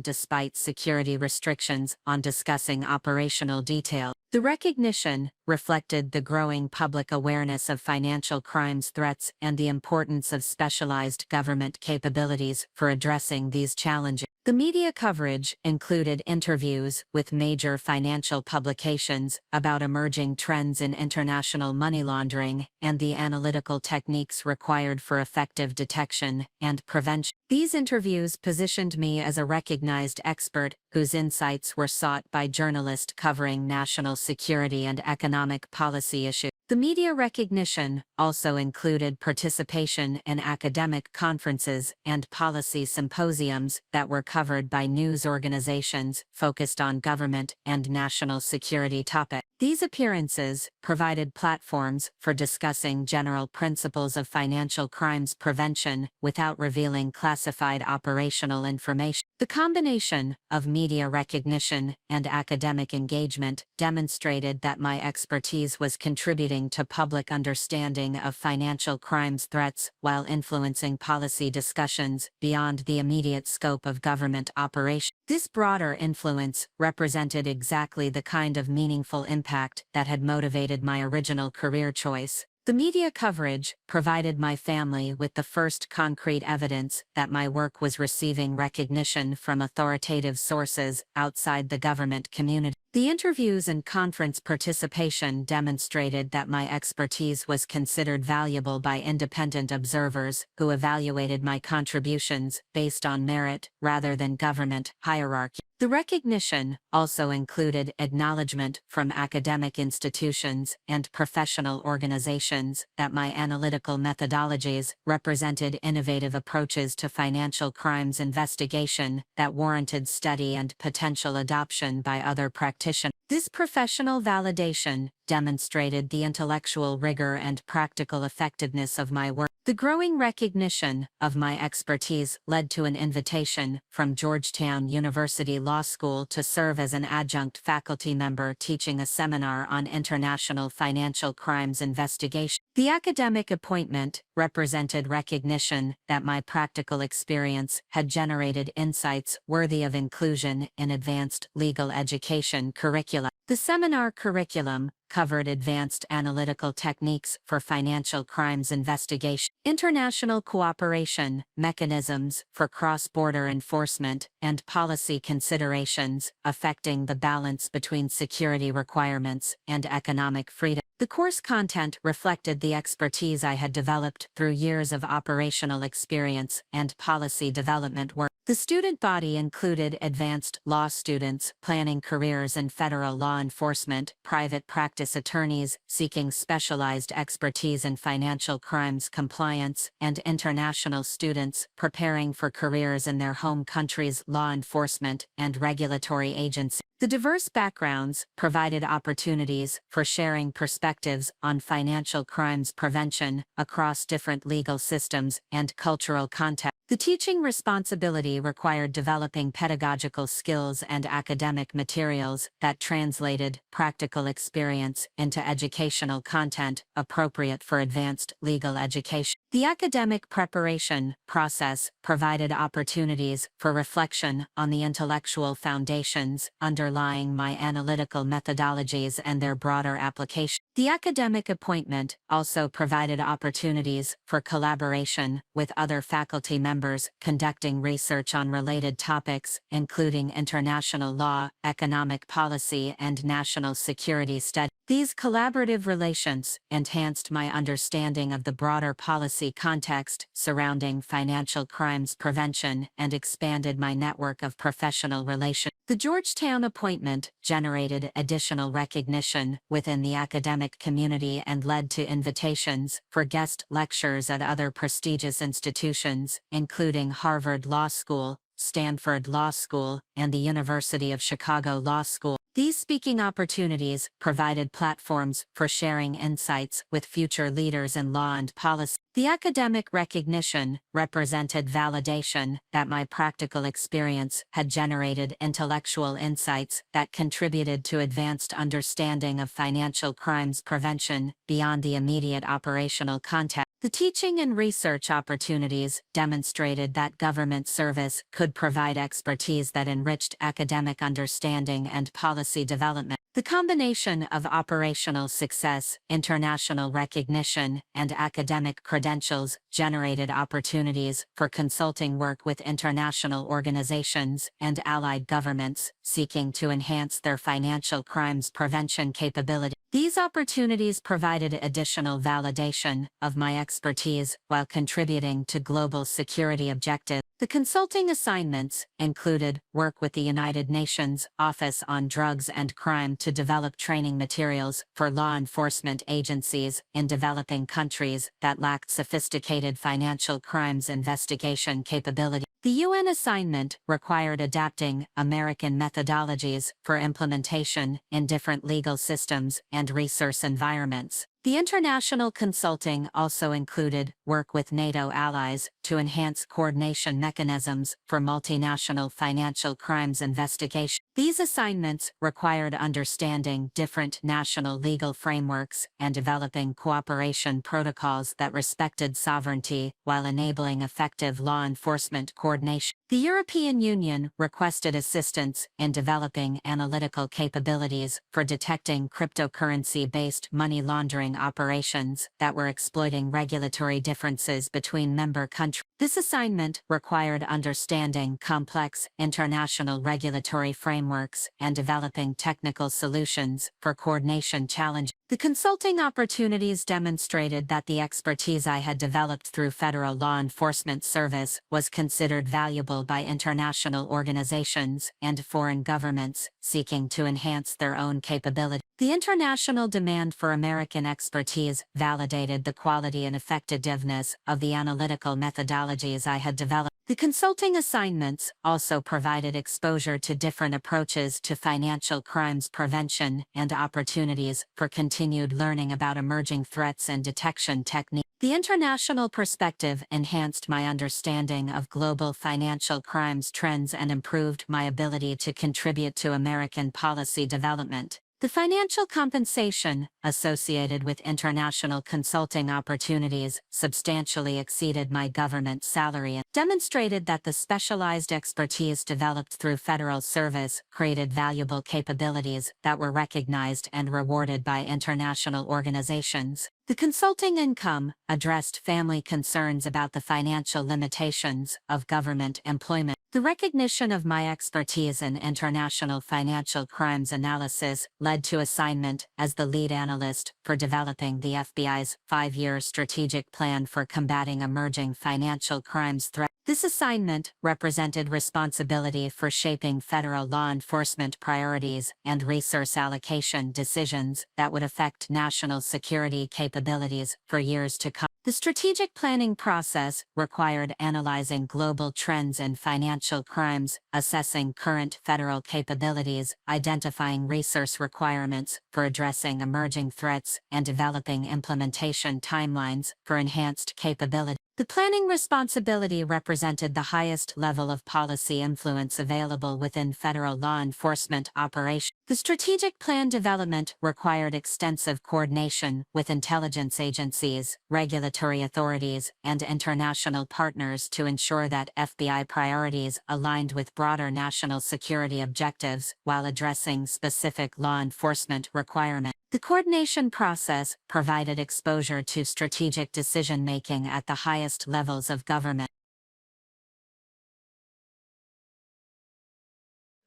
despite security restrictions on discussing operational detail. The recognition reflected the growing public awareness of financial crimes threats and the importance of specialized government capabilities for addressing these challenges. The media coverage included interviews with major financial publications about emerging trends in international money laundering and the analytical techniques required for effective detection and prevention. These interviews positioned me as a recognized expert whose insights were sought by journalists covering national security and economic policy issues. The media recognition also included participation in academic conferences and policy symposiums that were covered by news organizations focused on government and national security topics. These appearances provided platforms for discussing general principles of financial crimes prevention without revealing classified operational information. The combination of media recognition and academic engagement demonstrated that my expertise was contributing to public understanding of financial crimes threats while influencing policy discussions beyond the immediate scope of government operation. This broader influence represented exactly the kind of meaningful impact that had motivated my original career choice. The media coverage provided my family with the first concrete evidence that my work was receiving recognition from authoritative sources outside the government community. The interviews and conference participation demonstrated that my expertise was considered valuable by independent observers who evaluated my contributions based on merit rather than government hierarchy. The recognition also included acknowledgement from academic institutions and professional organizations that my analytical methodologies represented innovative approaches to financial crimes investigation that warranted study and potential adoption by other practitioners. This professional validation demonstrated the intellectual rigor and practical effectiveness of my work. The growing recognition of my expertise led to an invitation from Georgetown University Law School to serve as an adjunct faculty member teaching a seminar on international financial crimes investigation. The academic appointment represented recognition that my practical experience had generated insights worthy of inclusion in advanced legal education curricula. The seminar curriculum covered advanced analytical techniques for financial crimes investigation, international cooperation, mechanisms for cross-border enforcement, and policy considerations affecting the balance between security requirements and economic freedom. The course content reflected the expertise I had developed through years of operational experience and policy development work. The student body included advanced law students planning careers in federal law enforcement, private practice attorneys seeking specialized expertise in financial crimes compliance, and international students preparing for careers in their home country's law enforcement and regulatory agencies. The diverse backgrounds provided opportunities for sharing perspectives on financial crimes prevention across different legal systems and cultural contexts. The teaching responsibility required developing pedagogical skills and academic materials that translated practical experience into educational content appropriate for advanced legal education. The academic preparation process provided opportunities for reflection on the intellectual foundations underlying my analytical methodologies and their broader application. The academic appointment also provided opportunities for collaboration with other faculty members conducting research on related topics, including international law, economic policy, and national security studies. These collaborative relations enhanced my understanding of the broader policy context surrounding financial crimes prevention and expanded my network of professional relations. The Georgetown appointment generated additional recognition within the academic community and led to invitations for guest lectures at other prestigious institutions, including Harvard Law School, Stanford Law School, and the University of Chicago Law School. These speaking opportunities provided platforms for sharing insights with future leaders in law and policy. The academic recognition represented validation that my practical experience had generated intellectual insights that contributed to advanced understanding of financial crimes prevention beyond the immediate operational context. The teaching and research opportunities demonstrated that government service could provide expertise that enriched academic understanding and policy development. The combination of operational success, international recognition, and academic credentials generated opportunities for consulting work with international organizations and allied governments seeking to enhance their financial crimes prevention capability. These opportunities provided additional validation of my expertise while contributing to global security objectives. The consulting assignments included work with the United Nations Office on Drugs and Crime to develop training materials for law enforcement agencies in developing countries that lacked sophisticated financial crimes investigation capability. The UN assignment required adapting American methodologies for implementation in different legal systems and resource environments. The international consulting also included work with NATO allies to enhance coordination mechanisms for multinational financial crimes investigation. These assignments required understanding different national legal frameworks and developing cooperation protocols that respected sovereignty while enabling effective law enforcement coordination. The European Union requested assistance in developing analytical capabilities for detecting cryptocurrency-based money laundering operations that were exploiting regulatory differences between member countries. This assignment required understanding complex international regulatory frameworks and developing technical solutions for coordination challenges. The consulting opportunities demonstrated that the expertise I had developed through federal law enforcement service was considered valuable by international organizations and foreign governments seeking to enhance their own capability. The international demand for American expertise validated the quality and effectiveness of the analytical methodologies I had developed. The consulting assignments also provided exposure to different approaches to financial crimes prevention and opportunities for continued learning about emerging threats and detection techniques. The international perspective enhanced my understanding of global financial crimes trends and improved my ability to contribute to American policy development. The financial compensation associated with international consulting opportunities substantially exceeded my government salary and demonstrated that the specialized expertise developed through federal service created valuable capabilities that were recognized and rewarded by international organizations. The consulting income addressed family concerns about the financial limitations of government employment. The recognition of my expertise in international financial crimes analysis led to assignment as the lead analyst for developing the FBI's 5-year strategic plan for combating emerging financial crimes threats. This assignment represented responsibility for shaping federal law enforcement priorities and resource allocation decisions that would affect national security capabilities for years to come. The strategic planning process required analyzing global trends in financial crimes, assessing current federal capabilities, identifying resource requirements for addressing emerging threats, and developing implementation timelines for enhanced capability. The planning responsibility represented the highest level of policy influence available within federal law enforcement operations. The strategic plan development required extensive coordination with intelligence agencies, regulatory authorities, and international partners to ensure that FBI priorities aligned with broader national security objectives while addressing specific law enforcement requirements. The coordination process provided exposure to strategic decision-making at the highest levels of government.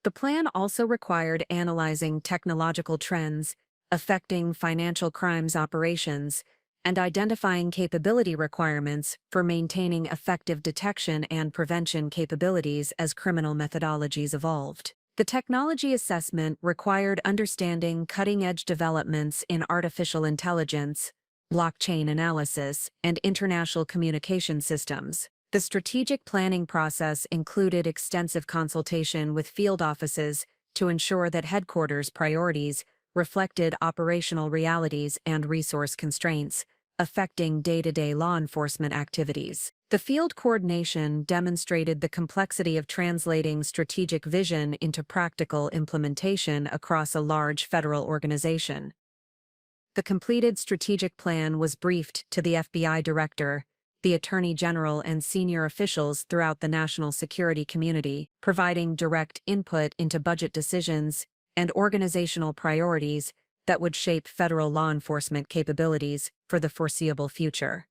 The plan also required analyzing technological trends affecting financial crimes operations and identifying capability requirements for maintaining effective detection and prevention capabilities as criminal methodologies evolved. The technology assessment required understanding cutting-edge developments in artificial intelligence, blockchain analysis, and international communication systems. The strategic planning process included extensive consultation with field offices to ensure that headquarters priorities reflected operational realities and resource constraints affecting day-to-day law enforcement activities. The field coordination demonstrated the complexity of translating strategic vision into practical implementation across a large federal organization. The completed strategic plan was briefed to the FBI director, the Attorney General, and senior officials throughout the national security community, providing direct input into budget decisions and organizational priorities that would shape federal law enforcement capabilities for the foreseeable future.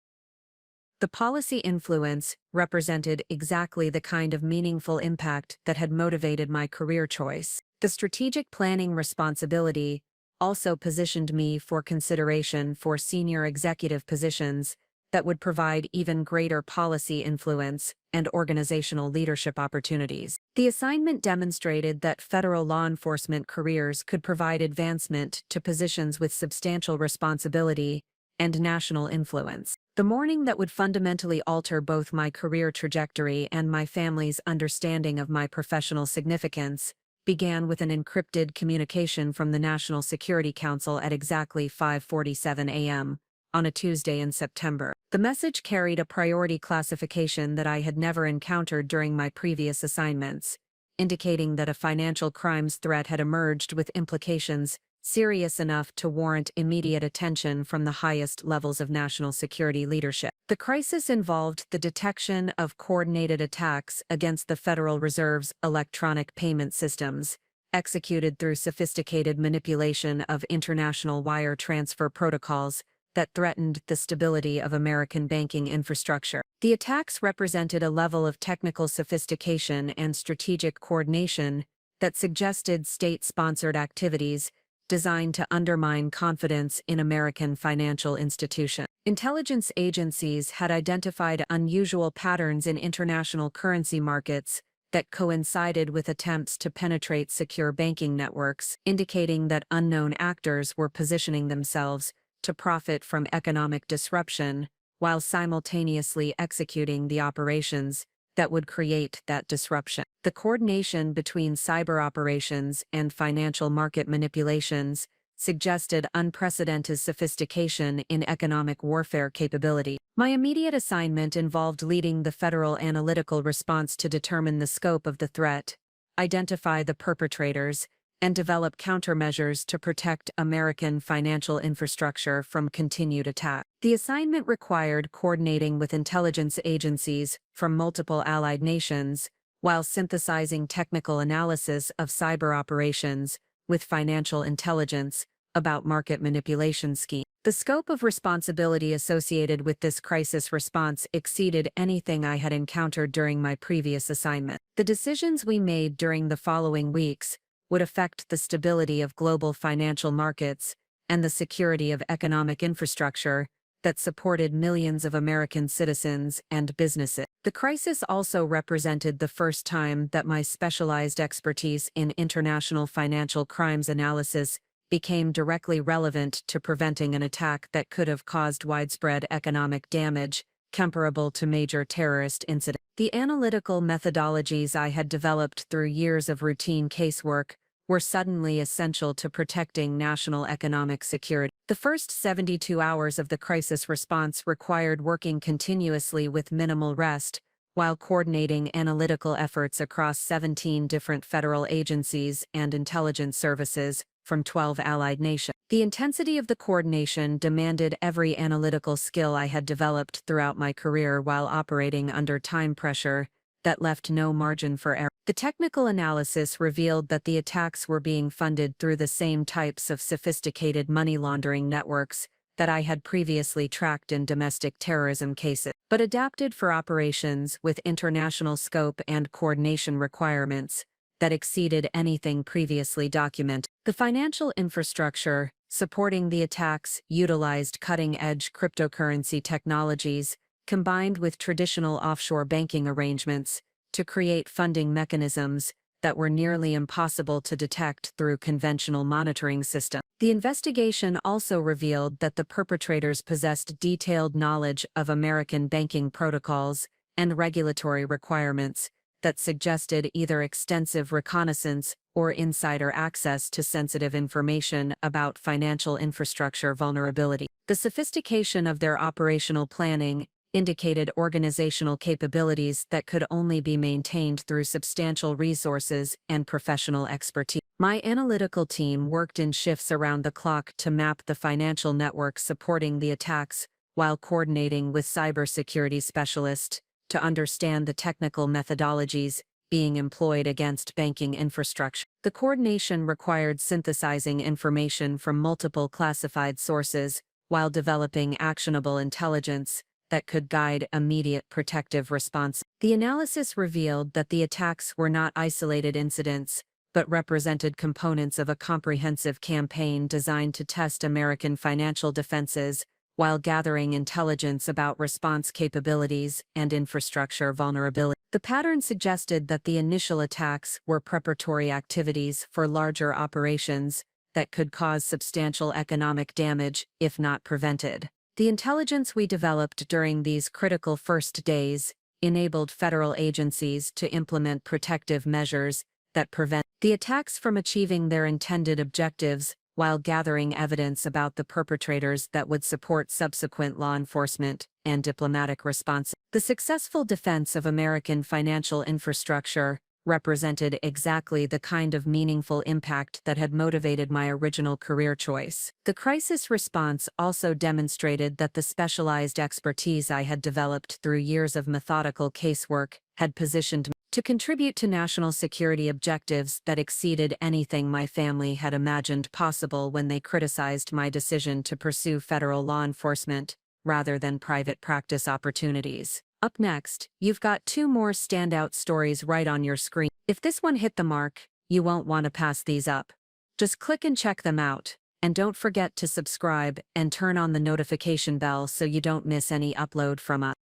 The policy influence represented exactly the kind of meaningful impact that had motivated my career choice. The strategic planning responsibility also positioned me for consideration for senior executive positions that would provide even greater policy influence and organizational leadership opportunities. The assignment demonstrated that federal law enforcement careers could provide advancement to positions with substantial responsibility and national influence. The morning that would fundamentally alter both my career trajectory and my family's understanding of my professional significance began with an encrypted communication from the National Security Council at exactly 5:47 a.m. on a Tuesday in September. The message carried a priority classification that I had never encountered during my previous assignments, indicating that a financial crimes threat had emerged with implications serious enough to warrant immediate attention from the highest levels of national security leadership. The crisis involved the detection of coordinated attacks against the Federal Reserve's electronic payment systems, executed through sophisticated manipulation of international wire transfer protocols that threatened the stability of American banking infrastructure. The attacks represented a level of technical sophistication and strategic coordination that suggested state-sponsored activities designed to undermine confidence in American financial institutions. Intelligence agencies had identified unusual patterns in international currency markets that coincided with attempts to penetrate secure banking networks, indicating that unknown actors were positioning themselves to profit from economic disruption while simultaneously executing the operations that would create that disruption. The coordination between cyber operations and financial market manipulations suggested unprecedented sophistication in economic warfare capability. My immediate assignment involved leading the federal analytical response to determine the scope of the threat, identify the perpetrators, and develop countermeasures to protect American financial infrastructure from continued attack. The assignment required coordinating with intelligence agencies from multiple allied nations, while synthesizing technical analysis of cyber operations with financial intelligence about market manipulation schemes. The scope of responsibility associated with this crisis response exceeded anything I had encountered during my previous assignment. The decisions we made during the following weeks would affect the stability of global financial markets and the security of economic infrastructure that supported millions of American citizens and businesses. The crisis also represented the first time that my specialized expertise in international financial crimes analysis became directly relevant to preventing an attack that could have caused widespread economic damage, comparable to major terrorist incidents. The analytical methodologies I had developed through years of routine casework were suddenly essential to protecting national economic security. The first 72 hours of the crisis response required working continuously with minimal rest, while coordinating analytical efforts across 17 different federal agencies and intelligence services from 12 allied nations. The intensity of the coordination demanded every analytical skill I had developed throughout my career while operating under time pressure that left no margin for error. The technical analysis revealed that the attacks were being funded through the same types of sophisticated money laundering networks that I had previously tracked in domestic terrorism cases, but adapted for operations with international scope and coordination requirements that exceeded anything previously documented. The financial infrastructure supporting the attacks utilized cutting-edge cryptocurrency technologies combined with traditional offshore banking arrangements to create funding mechanisms that were nearly impossible to detect through conventional monitoring systems. The investigation also revealed that the perpetrators possessed detailed knowledge of American banking protocols and regulatory requirements that suggested either extensive reconnaissance or insider access to sensitive information about financial infrastructure vulnerability. The sophistication of their operational planning indicated organizational capabilities that could only be maintained through substantial resources and professional expertise. My analytical team worked in shifts around the clock to map the financial networks supporting the attacks, while coordinating with cybersecurity specialists to understand the technical methodologies being employed against banking infrastructure. The coordination required synthesizing information from multiple classified sources while developing actionable intelligence that could guide immediate protective response. The analysis revealed that the attacks were not isolated incidents, but represented components of a comprehensive campaign designed to test American financial defenses while gathering intelligence about response capabilities and infrastructure vulnerability. The pattern suggested that the initial attacks were preparatory activities for larger operations that could cause substantial economic damage if not prevented. The intelligence we developed during these critical first days enabled federal agencies to implement protective measures that prevent the attacks from achieving their intended objectives, while gathering evidence about the perpetrators that would support subsequent law enforcement and diplomatic response. The successful defense of American financial infrastructure represented exactly the kind of meaningful impact that had motivated my original career choice. The crisis response also demonstrated that the specialized expertise I had developed through years of methodical casework had positioned me to contribute to national security objectives that exceeded anything my family had imagined possible when they criticized my decision to pursue federal law enforcement rather than private practice opportunities. Up next, you've got two more standout stories right on your screen. If this one hit the mark, you won't want to pass these up. Just click and check them out, and don't forget to subscribe and turn on the notification bell so you don't miss any upload from us.